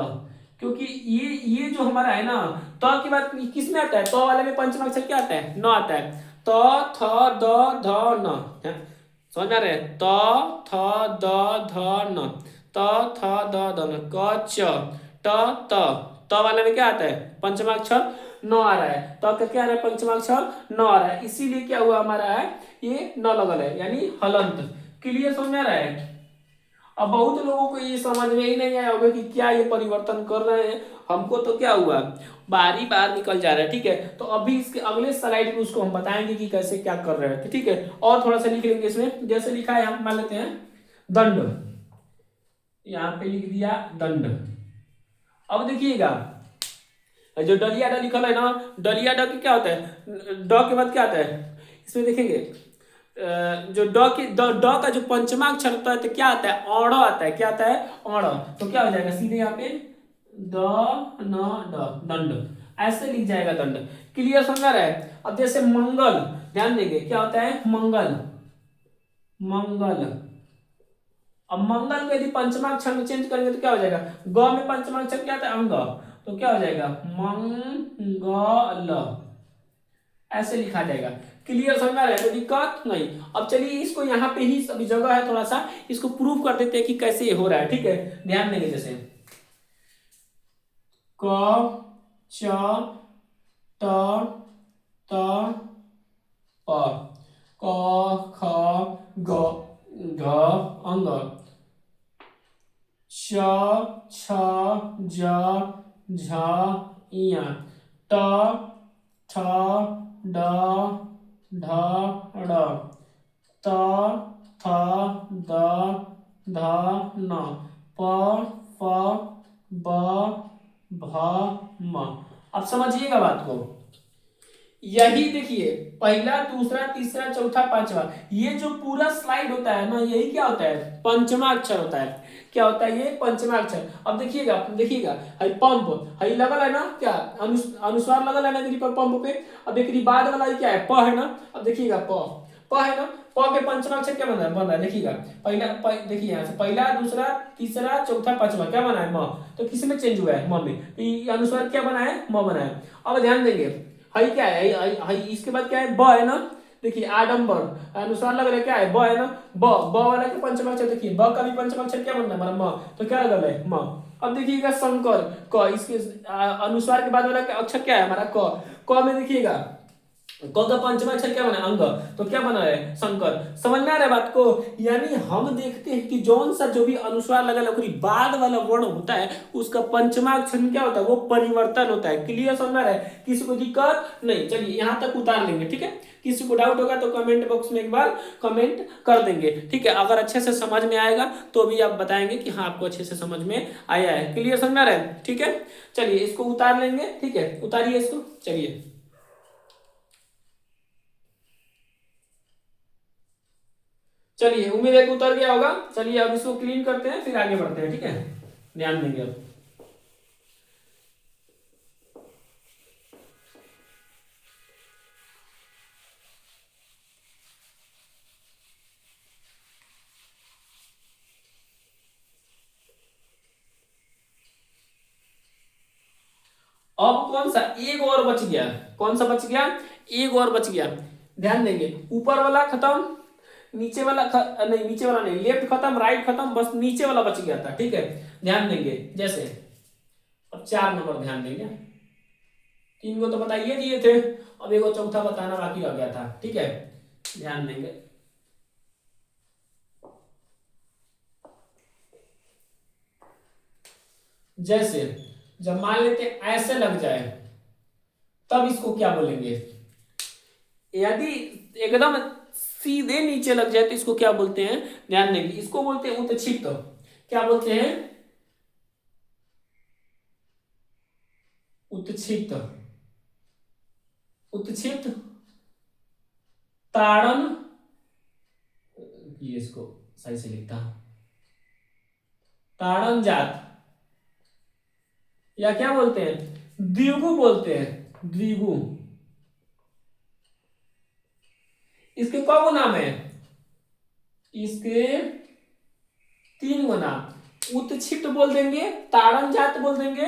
क्योंकि ये जो हमारा है ना, त की बात किस में आता है? त वाले में पंचमाक्षर क्या आता है? न आता है। त थ द ध न, समझ आ रहे? त थ द ध न, त थ द ध न, क च ट त, त वाले में क्या आता है? पंचमाक्षर न आ रहा है। त का क्या आ रहा है? पंचमाक्षर न आ रहा है, इसीलिए क्या हुआ हमारा है? ये न लगल है, यानी हलंत। क्लियर समझ में आ रहा है? अब बहुत लोगों को ये समझ में ही नहीं आया होगा कि क्या ये परिवर्तन कर रहे हैं। हमको तो क्या हुआ, बारी बार निकल जा रहा है। ठीक है, तो अभी इसके अगले स्लाइड में उसको हम बताएंगे कि कैसे क्या कर रहे हैं। ठीक है, और थोड़ा सा लिख लेंगे इसमें। जैसे लिखा है, हम मान लेते हैं दंड, यहाँ पे लिख दिया दंड। अब देखिएगा, जो डलिया ड लिखल है ना, डलिया ड क्या होता है? ड के बाद क्या आता है? इसमें देखेंगे, जो ड का जो पंचमाक्षर होता है तो क्या आता है? औड़ आता है। क्या आता है? औड़। तो क्या हो जाएगा? सीधे यहाँ पे द न ड, दंड, ऐसे लिख जाएगा दंड। क्लियर समझ आ रहा है? अब जैसे मंगल, ध्यान देंगे, क्या होता है? मंगल, मंगल। अब मंगल को यदि पंचमाक्षर में चेंज करेंगे तो क्या हो जाएगा? ग में पंचमाक्षर क्या आता है? अंग, तो क्या हो जाएगा? मंगल, ऐसे लिखा जाएगा। क्लियर समझ में आ रहा है? कोई दिक्कत नहीं। अब चलिए इसको यहाँ पे ही अभी जगह है, थोड़ा सा इसको प्रूव कर देते हैं कि कैसे ये हो रहा है। ठीक है, ध्यान देंगे। जैसे क च ट त प, क ख ग घ अंग, च छ ज झ इ, ट ठ ड ढ ड़, त थ द ध न, प फ ब भ म। अब समझिएगा बात को। यही देखिए, पहला, दूसरा, तीसरा, चौथा, पांचवा, ये जो पूरा स्लाइड होता है ना, यही क्या होता है? पंचमा अक्षर होता है। क्या होता है? ये पंचमा अक्षर। अब देखिएगा, देखिएगा, हई पंप, हई लगल है ना, क्या अनुस्वार लगल है ना देखिए पंप पे। अब एक बाद वाला क्या है? प है ना। अब देखिएगा, प है ना, प के पंचमा अक्षर क्या बन रहा है? देखिएगा, पहला देखिए यहाँ से पहला, दूसरा, तीसरा, चौथा, पांचवा क्या बना है? म। तो किस में चेंज हुआ है? म में। तो ये अनुस्वार क्या बना है? म बना है। अब ध्यान देंगे, हई क्या है? हई इसके बाद क्या है? ब है ना। देखिए आडंबर, अनुस्वार लग रहा है, क्या है? ब है ना। ब वाला के पंचमाक्षर देखिए, ब का भी पंचमाक्षर क्या बनता है हमारा? म। तो क्या लग रहा है? म। अब देखिएगा शंकर क, इसके अनुस्वार के बाद वाला अक्षर क्या है हमारा क में देखिएगा क का पंचमा अक्षर क्या बना अंग, तो क्या बना है शंकर। समझ में आ रहा है बात को। यानी हम देखते हैं कि जौन सा जो भी अनुस्वार लगा लकड़ी बाद वाला वर्ण होता है उसका पंचमा अक्षर में क्या होता है वो परिवर्तन होता है। क्लियर समझ में आ रहा है, किसी को दिक्कत नहीं। चलिए यहाँ तक उतार लेंगे, ठीक है। किसी को डाउट होगा तो कमेंट बॉक्स में एक बार कमेंट कर देंगे, ठीक है। अगर अच्छे से समझ में आएगा तो भी आप बताएंगे कि हाँ आपको अच्छे से समझ में आया है। क्लियर समझ में आ रहा है, ठीक है। चलिए इसको उतार लेंगे, ठीक है, उतारिए इसको। चलिए चलिए उम्मीद है कि उतर गया होगा। चलिए अब इसको क्लीन करते हैं फिर आगे बढ़ते हैं, ठीक है। ध्यान देंगे अब कौन सा एक और बच गया, कौन सा बच गया, एक और बच गया। ध्यान देंगे ऊपर वाला खत्म, नीचे वाला नहीं, नीचे वाला नहीं, लेफ्ट खत्म राइट खत्म, बस नीचे वाला बच गया था, ठीक है। ध्यान देंगे जैसे अब 4 नंबर ध्यान देंगे। 3 को तो बताइए दिए थे, अब एक चौथा बताना बाकी रह गया था, ठीक है। ध्यान देंगे जैसे जब मान लेते ऐसे लग जाए तब इसको क्या बोलेंगे। यदि एकदम सीधे नीचे लग जाए तो इसको क्या बोलते हैं, ध्यान देंगे। इसको बोलते हैं उत्क्षिप्त। क्या बोलते हैं, उत्क्षिप्त। उत्क्षिप्त ताड़न, ये इसको सही से लिखता ताड़न जात, या क्या बोलते हैं द्विगु बोलते हैं, द्विगु। इसके कौ नाम है, इसके 3 गो नाम। उत्क्षिप्त बोल देंगे, ताड़न जात बोल देंगे,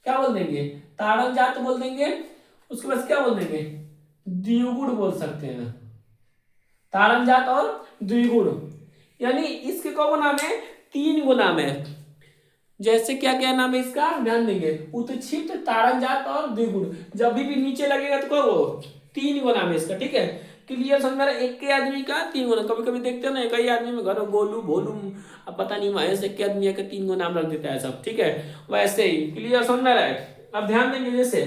क्या बोल देंगे ताड़न जात बोल देंगे। उसके बाद क्या बोल देंगे द्विगुण बोल सकते हैं, ताड़न जात और द्विगुण। यानी इसके कौ नाम है, 3 गो नाम है। जैसे क्या क्या नाम है इसका, ध्यान देंगे उत्क्षिप्त ताड़न जात और द्विगुण। जब भी नीचे लगेगा तो कहो 3 गो नाम है इसका, ठीक है। क्लियर समझ रहे, एक के आदमी का 3 गो नाम। कभी कभी देखते हो ना कई आदमी में घर गोलू भोलू अब पता नहीं महेश, एक के आदमी का 3 गो नाम रख देता है सब, ठीक है। वैसे ही क्लियर समझ रहा है। अब ध्यान देंगे जैसे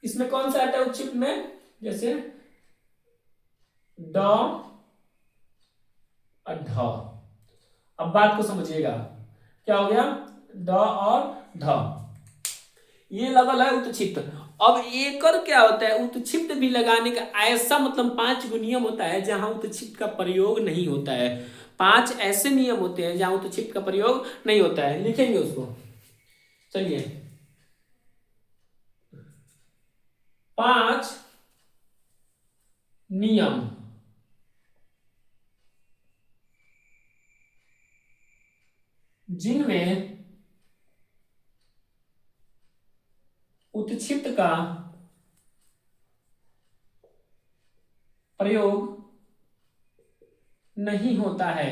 इसमें कौन सा आता है उत्क्षिप्त में, जैसे ड और ढ। अब बात को समझिएगा, क्या हो गया ड और ढ, ये लगल है उत्क्षिप्त। अब एकर क्या होता है, उत्क्षिप्त भी लगाने का ऐसा मतलब 5 गो नियम होता है जहां उत्क्षिप्त का प्रयोग नहीं होता है। 5 ऐसे नियम होते हैं जहां उत्क्षिप्त का प्रयोग नहीं होता है, लिखेंगे उसको। चलिए 5 नियम जिनमें उत्क्षिप्त का प्रयोग नहीं होता है।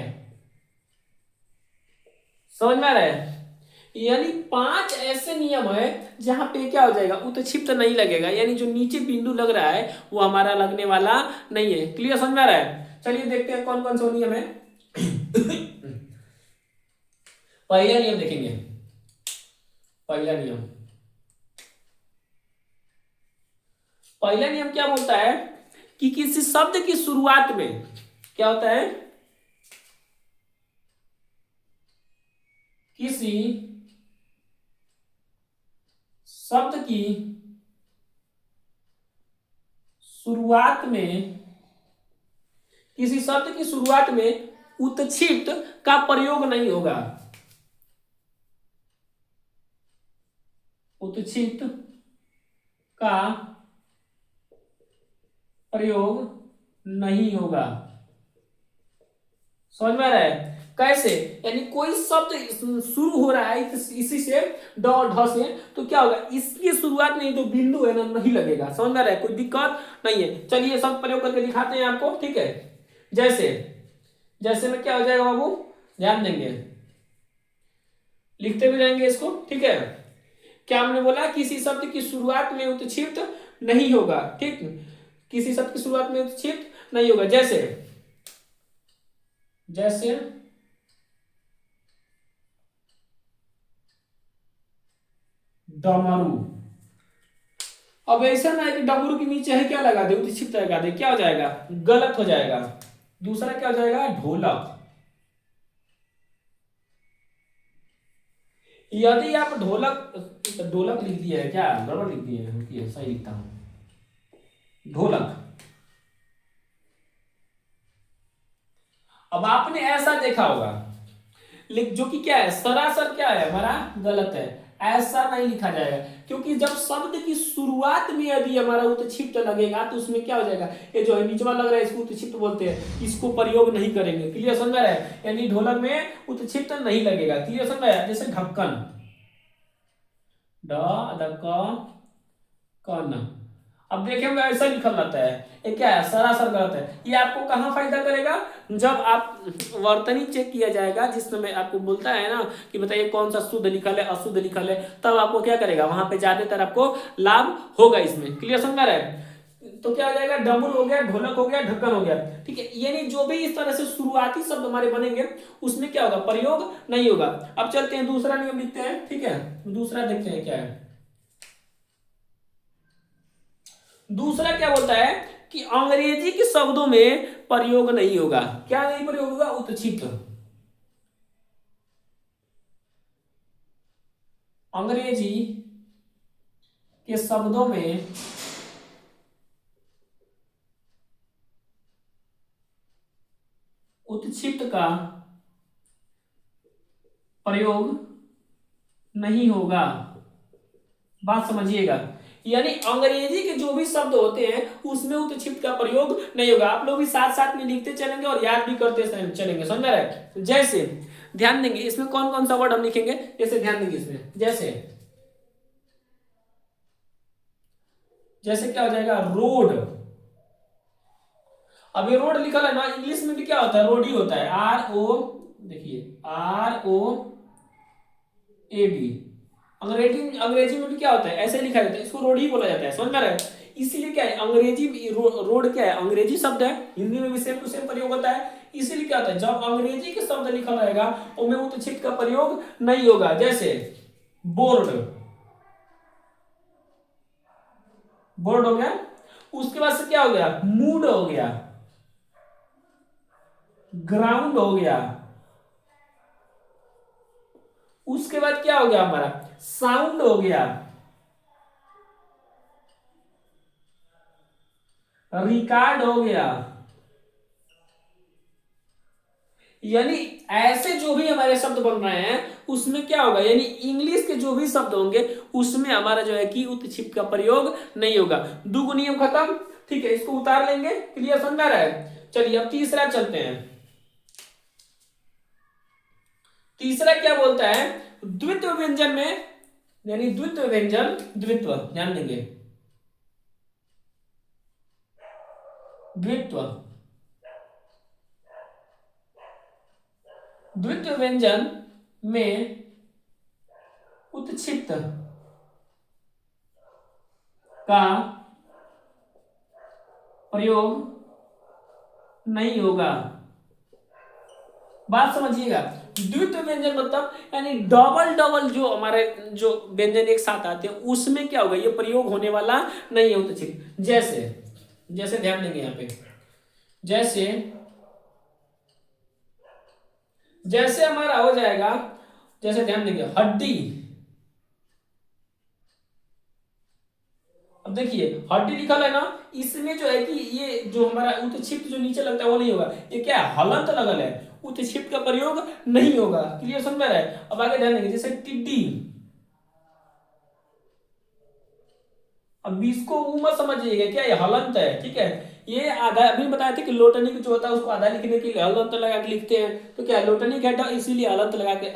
समझ में आ रहा है, यानी 5 ऐसे नियम है जहां पे क्या हो जाएगा उत्क्षिप्त नहीं लगेगा, यानी जो नीचे बिंदु लग रहा है वो हमारा लगने वाला नहीं है। क्लियर समझ में आ रहा है। चलिए देखते हैं कौन कौन से नियम है। पहला नियम देखेंगे, पहला नियम, पहला नियम क्या बोलता है कि किसी शब्द की शुरुआत में क्या होता है, किसी शब्द की शुरुआत में, किसी शब्द की शुरुआत में उत्क्षिप्त का प्रयोग नहीं होगा, उत्क्षिप्त का प्रयोग नहीं होगा। समझ में आ रहा है कैसे, यानी कोई शब्द शुरू हो रहा है इसी से ड और ढ से, तो क्या होगा इसकी शुरुआत नहीं तो बिंदु है ना नहीं लगेगा। समझ में आ रहा है, कोई दिक्कत नहीं है। चलिए सब प्रयोग करके दिखाते हैं आपको, ठीक है। जैसे जैसे में क्या हो जाएगा बाबू, ध्यान देंगे लिखते भी रहेंगे इसको, ठीक है। क्या हमने बोला, किसी शब्द की शुरुआत में उत्क्षिप्त नहीं होगा, ठीक। किसी शब्द की शुरुआत में उत्क्षिप्त नहीं होगा, जैसे जैसे डमरू। अब ऐसा ना है कि डमरू के नीचे है क्या लगा दे, उत्क्षिप्त लगा दे, क्या हो जाएगा, गलत हो जाएगा। दूसरा क्या हो जाएगा, ढोलक। यदि आप ढोलक, ढोलक लिख दिया है क्या, गड़बड़ लिख दिया है, रुकिए सही लिखता हूं, ढोलक। अब आपने ऐसा देखा होगा, जो कि क्या है, सरासर क्या है हमारा, गलत है। ऐसा नहीं लिखा जाएगा, क्योंकि जब शब्द की शुरुआत में यदि हमारा उत्क्षिप्त लगेगा तो उसमें क्या हो जाएगा, ये जो है नीचे वाला लग रहा है इसको उत्क्षिप्त बोलते हैं, इसको प्रयोग नहीं करेंगे। क्लियर समझ रहा है, यानी ढोलक में उत्क्षिप्त नहीं लगेगा। क्लियर समझ रहा है, जैसे ढक्कन, ड कन। अब देखेंगे ऐसा लिखा रहता है, ये क्या है, सरासर गलत है। ये आपको कहाँ फायदा करेगा, जब आप वर्तनी चेक किया जाएगा, जिस समय आपको बोलता है ना कि बताइए कौन सा शुद्ध लिखल है, अशुद्ध लिखल है, तब आपको क्या करेगा, वहां पे ज्यादातर आपको लाभ होगा इसमें। क्लियर समझ रहा है, तो क्या हो जाएगा, डमरू हो गया, ढोलक हो गया, ढक्कन हो गया, ठीक है। यानी जो भी इस तरह से शुरुआती शब्द हमारे बनेंगे उसमें क्या होगा, प्रयोग नहीं होगा। अब चलते हैं दूसरा नियम लिखते हैं, ठीक है। दूसरा देखते हैं क्या है। दूसरा क्या बोलता है कि अंग्रेजी के शब्दों में प्रयोग नहीं होगा। क्या नहीं प्रयोग होगा, उत्क्षिप्त। अंग्रेजी के शब्दों में उत्क्षिप्त का प्रयोग नहीं होगा। बात समझिएगा, यानी अंग्रेजी के जो भी शब्द होते हैं उसमें उत्क्षिप्त का प्रयोग नहीं होगा। आप लोग भी साथ साथ में लिखते चलेंगे और याद भी करते चलेंगे, समझ रहे हैं। जैसे ध्यान देंगे इसमें कौन कौन सा वर्ड हम लिखेंगे, जैसे ध्यान देंगे इसमें, जैसे जैसे क्या हो जाएगा, रोड। अब ये रोड लिखा है ना, इंग्लिश में भी क्या होता है, रोड ही होता है, आर ओ, देखिए आर ओ ए डी। अंग्रेजी अंग्रेजी में भी क्या होता है, ऐसे लिखा जाता है, इसको रोड ही बोला जाता है, समझ में आ रहा है। इसीलिए क्या है, अंग्रेजी रोड क्या है, अंग्रेजी शब्द है, हिंदी में भी सेम टू सेम प्रयोग होता है। इसीलिए क्या होता है, जब अंग्रेजी के शब्द लिखा रहेगा उनमें उत्क्षिप्त का प्रयोग नहीं होगा। जैसे बोर्ड, बोर्ड हो गया। उसके बाद से क्या हो गया, मूड हो गया, ग्राउंड हो गया। उसके बाद क्या हो गया हमारा, साउंड हो गया, रिकॉर्ड हो गया। यानी ऐसे जो भी हमारे शब्द बन रहे हैं उसमें क्या होगा, यानी इंग्लिश के जो भी शब्द होंगे उसमें हमारा जो है कि उत्क्षिप्त का प्रयोग नहीं होगा। दो नियम खत्म, ठीक है, इसको उतार लेंगे। क्लियर समझ रहा है, चलिए अब तीसरा चलते हैं। तीसरा क्या बोलता है, द्वित्व व्यंजन में, यानी द्वित्व व्यंजन, द्वित्व ध्यान देंगे, द्वित्व, द्वित्व व्यंजन में उत्क्षिप्त का प्रयोग नहीं होगा। बात समझिएगा, द्वित्व व्यंजन मतलब यानी डबल डबल जो हमारे जो व्यंजन एक साथ आते हैं उसमें क्या होगा, ये प्रयोग होने वाला नहीं है उत्क्षिप्त। जैसे जैसे ध्यान देंगे यहाँ पे, जैसे जैसे हमारा हो जाएगा, जैसे ध्यान देंगे हड्डी। अब देखिए हड्डी लिखा है ना, इसमें जो है कि ये जो हमारा उत्क्षिप्त जो नीचे लगता है वो नहीं होगा, ये क्या है, हलंत लगल है, उत्क्षिप्त का प्रयोग नहीं होगा। क्लियर समझ में आ रहा है। अब आगे ध्यान देंगे, जैसे टिड्डी। अब इसको मत समझिएगा क्या ये हलंत है, ठीक है। ये आधा अभी बताए थे कि लोटनी जो होता है उसको आधा लिखने के लिए हलंत लगा के लिखते हैं, तो क्या लोटनी घटा, इसीलिए हलंत लगा के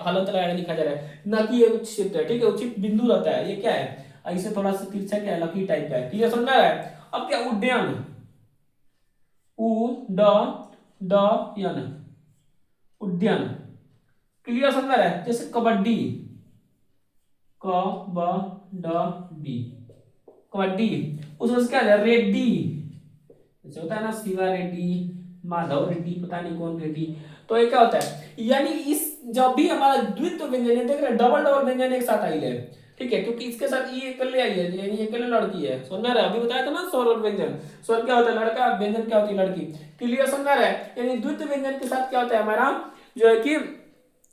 लिखा जा रहा है, न कि ये उत्क्षिप्त है, ठीक है। उत्क्षिप्त बिंदु रहता है, ये क्या है, ऐसे थोड़ा सा तिरछा क्या है, लकी टाइप का है। क्लियर समझ रहा है। अब क्या, उद्यान, उ ड ड यन, उद्यान। क्लियर समझ रहा है। जैसे कबड्डी, क ब ड डी, कबड्डी। उसमें से क्या है, रेड्डी, जैसे होता है ना शिवा रेड्डी, माधव रेड्डी, पता नहीं कौन रेड्डी। तो ये क्या होता है, यानी इस जब भी हमारा द्वित्व व्यंजन है, देख रहे डबल डबल व्यंजन एक साथ आई है, ठीक है, क्योंकि इसके साथ ये अकेले आई है, यानी ये अकेले लड़की है, समझ में आ रहा है। अभी बताया था ना स्वर और व्यंजन, स्वर क्या होता है लड़का, व्यंजन क्या होती है लड़की, क्लियर समझ में आ रहा है। यानी द्वित्व व्यंजन के साथ क्या होता है हमारा, जो है कि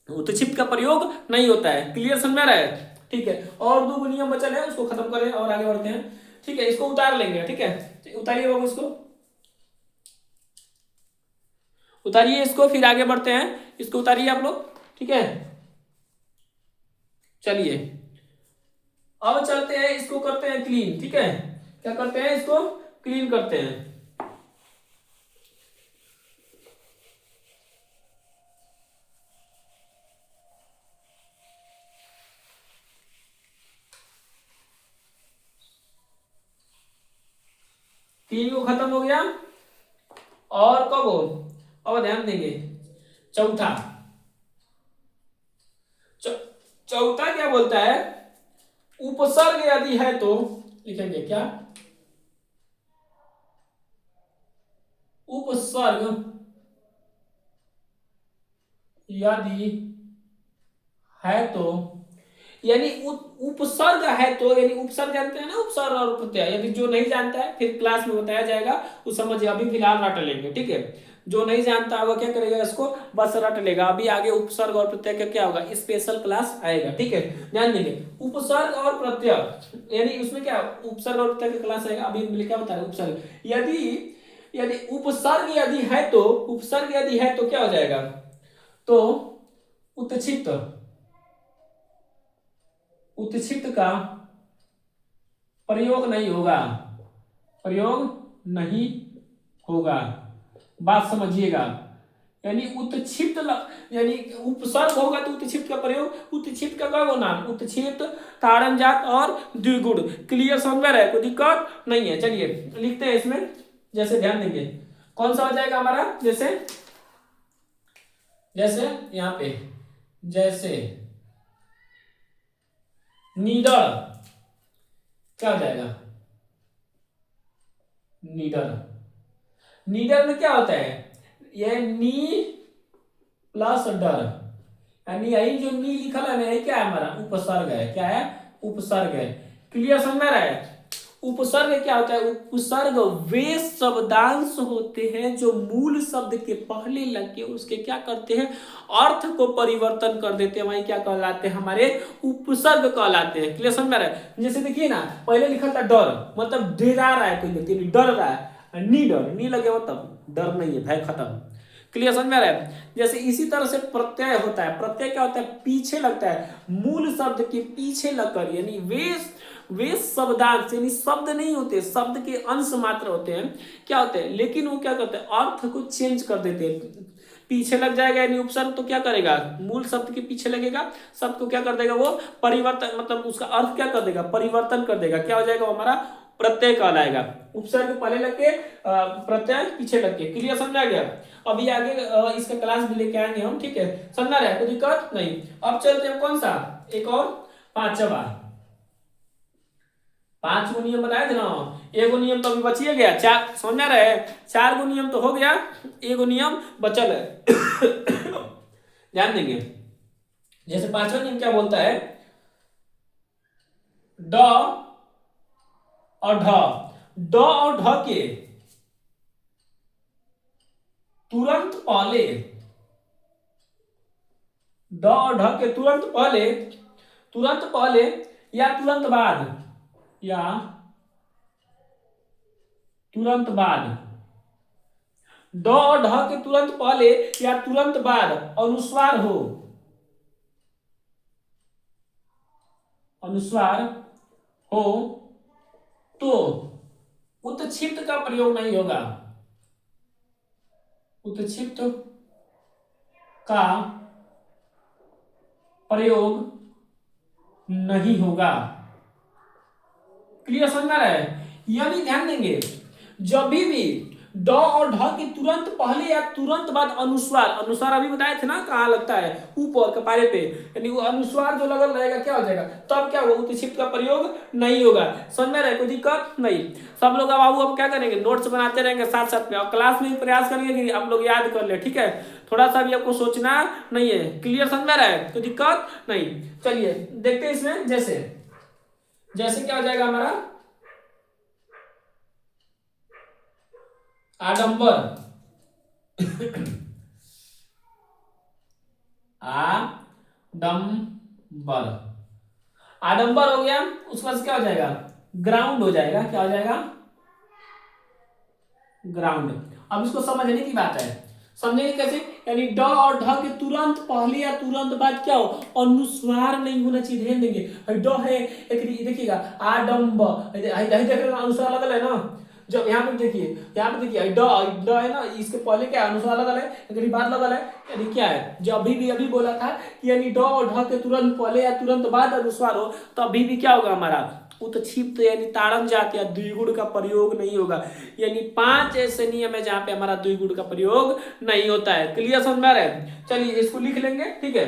उत्क्षिप्त का प्रयोग नहीं होता है, क्लियर समझ में आ रहा है, ठीक है। और दो नियम बचल है, उसको खत्म करें और आगे बढ़ते हैं, ठीक है। इसको उतार लेंगे, ठीक है, उतारिए बाबू इसको, उतारिए इसको, फिर आगे बढ़ते हैं, इसको उतारिए आप लोग, ठीक है। चलिए अब चलते हैं, इसको करते हैं क्लीन, ठीक है। क्या करते हैं, इसको क्लीन करते हैं। तीन को खत्म हो गया, और कब हो, अब ध्यान देंगे चौथा। चौथा क्या बोलता है, उपसर्ग यदि है तो लिखेंगे क्या, उपसर्ग यदि है तो, यानी उपसर्ग है तो, यानी उपसर्ग जानते हैं ना, उपसर्ग और प्रत्यय, यदि जो नहीं जानता है फिर क्लास में बताया जाएगा, वो समझिए, अभी फिलहाल रट लेंगे, ठीक है। जो नहीं जानता होगा क्या करेगा, इसको बस रट लेगा, अभी आगे उपसर्ग और प्रत्यय का क्या होगा, स्पेशल क्लास आएगा, ठीक है। ध्यान देंगे, उपसर्ग और प्रत्यय, यानी उसमें क्या उपसर्ग और प्रत्यय का क्लास आएगा। अभी क्या बता रहे उपसर्ग, यदि यदि उपसर्ग यदि है तो, उपसर्ग यदि है तो क्या हो जाएगा, तो उत्क्षिप्त, उत्क्षिप्त का प्रयोग नहीं होगा, प्रयोग नहीं होगा, बात समझिएगा। यानी उत्क्षिप्त यानी उपसर्ग होगा तो उत्क्षिप्त का प्रयोग, उत्क्षिप्त का क्या होना, उत्क्षिप्त, ताड़नजात और द्विगुण, क्लियर समझ में रहा है, कोई दिक्कत नहीं है। चलिए लिखते हैं इसमें, जैसे ध्यान देंगे कौन सा हो जाएगा हमारा, जैसे जैसे यहाँ पे, जैसे नीडर, क्या हो जाएगा, नीडर, नीडर में क्या होता है, यह नी प्लस डर, यानी यही जो नी लिखा है ना, ये क्या है हमारा उपसर्ग है, क्या है उपसर्ग है, क्लियर समझ में रहा है। उपसर्ग क्या होता है, उपसर्ग वे शब्दांश होते हैं जो मूल शब्द के पहले लग के उसके क्या करते हैं, अर्थ को परिवर्तन कर देते हैं, वही क्या कहलाते हैं, हमारे उपसर्ग कहलाते हैं, क्लियर समझ में रहा है। जैसे देखिए ना, पहले लिखा था डर, मतलब डरा रहा है कोई व्यक्ति, डर रहा है, नी डर, नी लगे मतलब डर नहीं है, भय खत्म, क्लियर समझ में आ रहा है। जैसे इसी तरह से प्रत्यय होता है, प्रत्यय क्या होता है, पीछे लगता है, मूल शब्द के पीछे लगकर, यानी वे शब्दांश, यानी शब्द नहीं होते, शब्द के अंश मात्र होते हैं, क्या होते हैं, लेकिन वो क्या करते हैं, अर्थ को चेंज कर देते हैं, पीछे लग जाएगा, यानी उपसर्ग तो क्या करेगा, मूल शब्द के पीछे लगेगा, शब्द को क्या कर देगा वो परिवर्तन, मतलब उसका अर्थ क्या कर देगा, परिवर्तन कर देगा, क्या हो जाएगा वो हमारा प्रत्यय कहलाएगा, उपसर्ग पहले लग के प्रत्यय पीछे लग के, क्लियर समझा गया। अभी आगे इसका क्लास भी लेके आएंगे हम, ठीक है, समझा रहा है, कोई दिक्कत नहीं। अब चलते हैं कौन सा, एक और पांचवा, पांच गो नियम बताए थे ना, एगो नियम तो अभी बचिए गया, चार समझ रहे, चार गो नियम तो हो गया, एगो नियम बचल है। ध्यान देंगे, जैसे पांचवा नियम क्या बोलता है, ड और ढ, ड और ढ के तुरंत पहले, ड और ढ के तुरंत पहले या तुरंत बाद, या तुरंत बाद, ड और ढ के तुरंत पहले या तुरंत बाद अनुस्वार हो, अनुस्वार हो तो उत्क्षिप्त का प्रयोग नहीं होगा, उत्क्षिप्त का प्रयोग नहीं होगा, क्लियर समझ में आ रहा है। यानी ध्यान देंगे, जब भी ड और ढ के तुरंत पहले या तुरंत बाद अनुस्वार, अनुस्वार अभी बताए थे ना कहाँ लगता है, ऊपर कपारे पे, यानी वो अनुस्वार जो लगल रहेगा क्या हो जाएगा, तब क्या होगा, उत्क्षिप्त का प्रयोग नहीं होगा। समझ में रहे, कोई दिक्कत नहीं। सब लोग अब अब क्या करेंगे, नोट्स बनाते रहेंगे साथ साथ में, और क्लास में भी प्रयास करेंगे कि आप लोग याद कर ले, ठीक है। थोड़ा सा भी आपको सोचना नहीं है, क्लियर समझ में रहा है, कोई दिक्कत नहीं। चलिए देखते हैं इसमें, जैसे जैसे क्या हो जाएगा हमारा, आडंबर आडंबर, आडंबर हो गया, उसके बाद क्या हो जाएगा, ग्राउंड हो जाएगा, क्या हो जाएगा, ग्राउंड। अब इसको समझने की बात है, समझेंगे कैसे, यानी ड और ढ के तुरंत पहले या तुरंत बाद क्या हो, अनुस्वार नहीं होना चाहिए, ध्यान देंगे। ड है एक, देखिएगा आडम्ब, अनुस्वार लगल है ना, जब यहाँ पे देखिए, यहाँ पे देखिए ड ड है ना, इसके पहले क्या अनुस्वार लगल है, अगर बाद लगल है, यानी क्या है, जो अभी बोला था कि यानी ड और ढ के तुरंत पहले या तुरंत बाद अनुस्वार हो, तो अभी भी क्या होगा हमारा, उत्क्षिप्त यानी ताड़न जात या द्विगुण का प्रयोग नहीं होगा। यानी 5 ऐसे नियम है जहां पे हमारा द्विगुण का प्रयोग नहीं होता है। क्लियर समझ में आ रहा है, चलिए इसको लिख लेंगे, ठीक है,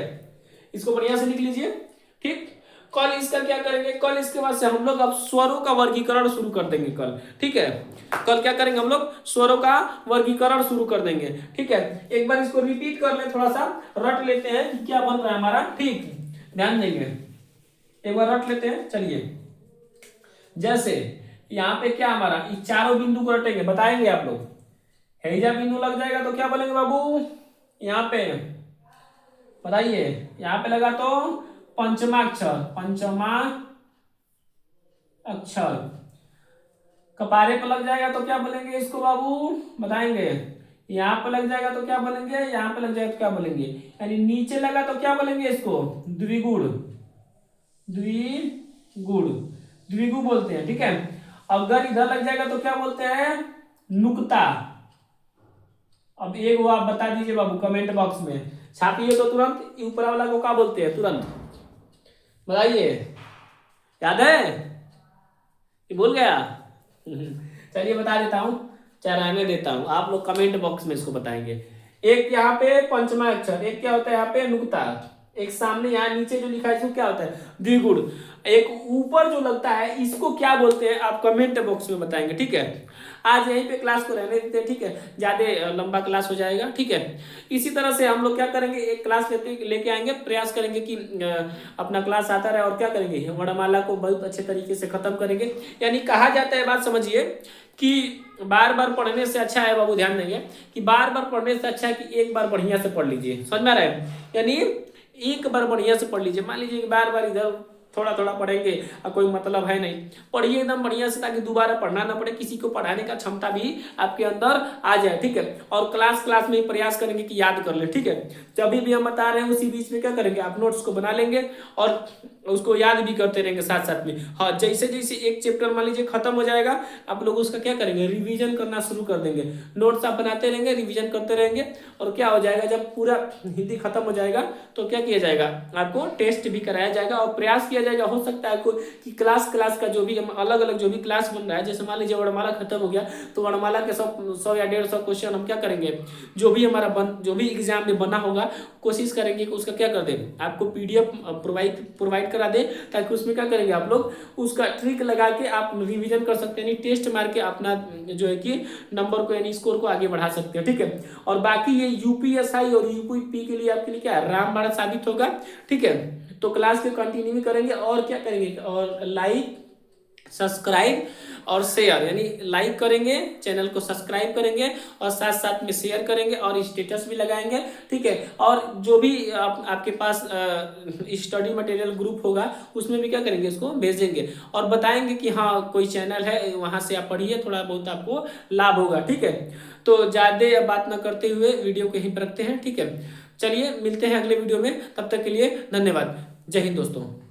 इसको बढ़िया से लिख लीजिए, ठीक। कल इसका क्या करेंगे, कल इसके बाद से हम लोग अब स्वरों का वर्गीकरण शुरू कर देंगे कल, ठीक है। कल क्या करेंगे हम लोग, स्वरों का वर्गीकरण शुरू कर देंगे, ठीक है। एक बार इसको रिपीट कर ले, थोड़ा सा रट लेते हैं कि क्या बन रहा है हमारा, ठीक, ध्यान देंगे, एक बार रट लेते हैं। चलिए जैसे यहाँ पे क्या हमारा, ये चारों बिंदु को रटेंगे, बताएंगे आप लोग, हैजा बिंदु लग जाएगा तो क्या बोलेंगे बाबू, यहाँ पे बताइए, यहाँ पे लगा तो पंचमाक्षर, पंचमा अक्षर, कपारे पर लग जाएगा तो क्या बोलेंगे इसको बाबू, बताएंगे। यहाँ पे लग जाएगा तो क्या बोलेंगे, यहाँ पे लग जाएगा तो क्या बोलेंगे, यानी नीचे लगा तो क्या बोलेंगे इसको, द्विगुण, द्विगुण, द्विगु बोलते हैं, ठीक है। अगर इधर लग जाएगा तो क्या बोलते हैं, नुक्ता। अब एक वो आप बता दीजिए बाबू कमेंट बॉक्स में, छापिए तो तुरंत, ऊपर वाला को क्या बोलते हैं, तुरंत बताइए, याद है, ये भूल गया चलिए बता देता हूँ, चाहे रहने देता हूँ, आप लोग कमेंट बॉक्स में इसको बताएंगे। एक यहाँ पे पंचमा अक्षर, एक क्या होता है यहाँ पे नुक्ता, एक सामने यहाँ नीचे जो लिखा है इसको क्या होता है, द्विगुण, एक ऊपर जो लगता है इसको क्या बोलते हैं, आप कमेंट बॉक्स में बताएंगे, ठीक है। आज यहीं पे क्लास को रहने देते हैं, ठीक है, ज्यादा लंबा क्लास हो जाएगा, ठीक है। इसी तरह से हम लोग क्या करेंगे, एक क्लास लेके आएंगे, प्रयास करेंगे कि अपना क्लास आता रहे, और क्या करेंगे, वर्णमाला को बहुत अच्छे तरीके से खत्म करेंगे। यानी कहा जाता है, बात समझिए, कि बार बार पढ़ने से अच्छा है बाबू, ध्यान देंगे, कि बार बार पढ़ने से अच्छा है कि एक बार बढ़िया से पढ़ लीजिए, समझ में आ रहा है, यानी एक बार बढ़िया से पढ़ लीजिए। मान लीजिए कि बार बार इधर थोड़ा थोड़ा पढ़ेंगे और कोई मतलब है नहीं, पढ़िए एकदम बढ़िया से, ताकि दोबारा पढ़ना ना पड़े, किसी को पढ़ाने का क्षमता भी आपके अंदर आ जाए, ठीक है। और क्लास में ही प्रयास करेंगे कि याद कर ले, ठीक है। जब भी हम बता रहे हैं उसी बीच में क्या करेंगे, आप नोट्स को बना लेंगे और उसको याद भी करते रहेंगे साथ साथ में। हाँ, जैसे जैसे एक चैप्टर मान लीजिए खत्म हो जाएगा, आप लोग उसका क्या करेंगे, रिवीजन करना शुरू कर देंगे, नोट्स आप बनाते रहेंगे, रिवीजन करते रहेंगे, और क्या हो जाएगा, जब पूरा हिंदी खत्म हो जाएगा तो क्या किया जाएगा, आपको टेस्ट भी कराया जाएगा और प्रयास किया जाएगा। हो सकता है कि क्लास का जो भी अलग अलग जो भी क्लास बन रहा है, जैसे मान लीजिए वर्णमाला खत्म हो गया तो वर्णमाला के 100 या 150 क्वेश्चन हम क्या करेंगे, जो भी हमारा जो भी एग्जाम में बना होगा, कोशिश करेंगे कि उसका क्या कर दें, आपको पीडीएफ प्रोवाइड करा दे, ताकि उसमें क्या करेंगे आप लोग, उसका ट्रिक लगा के आप रिवीजन कर सकते हैं, टेस्ट मार के अपना जो है कि नंबर को यानी स्कोर को आगे बढ़ा सकते हैं, ठीक है। और बाकी ये यूपीएसआई और यूपी के लिए आपके लिए क्या रामबाण साबित होगा, ठीक है। तो क्लास के कंटिन्यू भी करेंगे, और क्या करेंगे, और लाइक सब्सक्राइब और शेयर, यानी लाइक करेंगे, चैनल को सब्सक्राइब करेंगे, और साथ साथ में शेयर करेंगे और स्टेटस भी लगाएंगे, ठीक है। और जो भी आपके पास स्टडी मटेरियल ग्रुप होगा उसमें भी क्या करेंगे, इसको भेजेंगे और बताएंगे कि हाँ कोई चैनल है, वहां से आप पढ़िए, थोड़ा बहुत आपको लाभ होगा, ठीक है। तो ज्यादा बात ना करते हुए वीडियो को यहीं पर रखते हैं, ठीक है। चलिए मिलते हैं अगले वीडियो में, तब तक के लिए धन्यवाद, जय हिंद दोस्तों।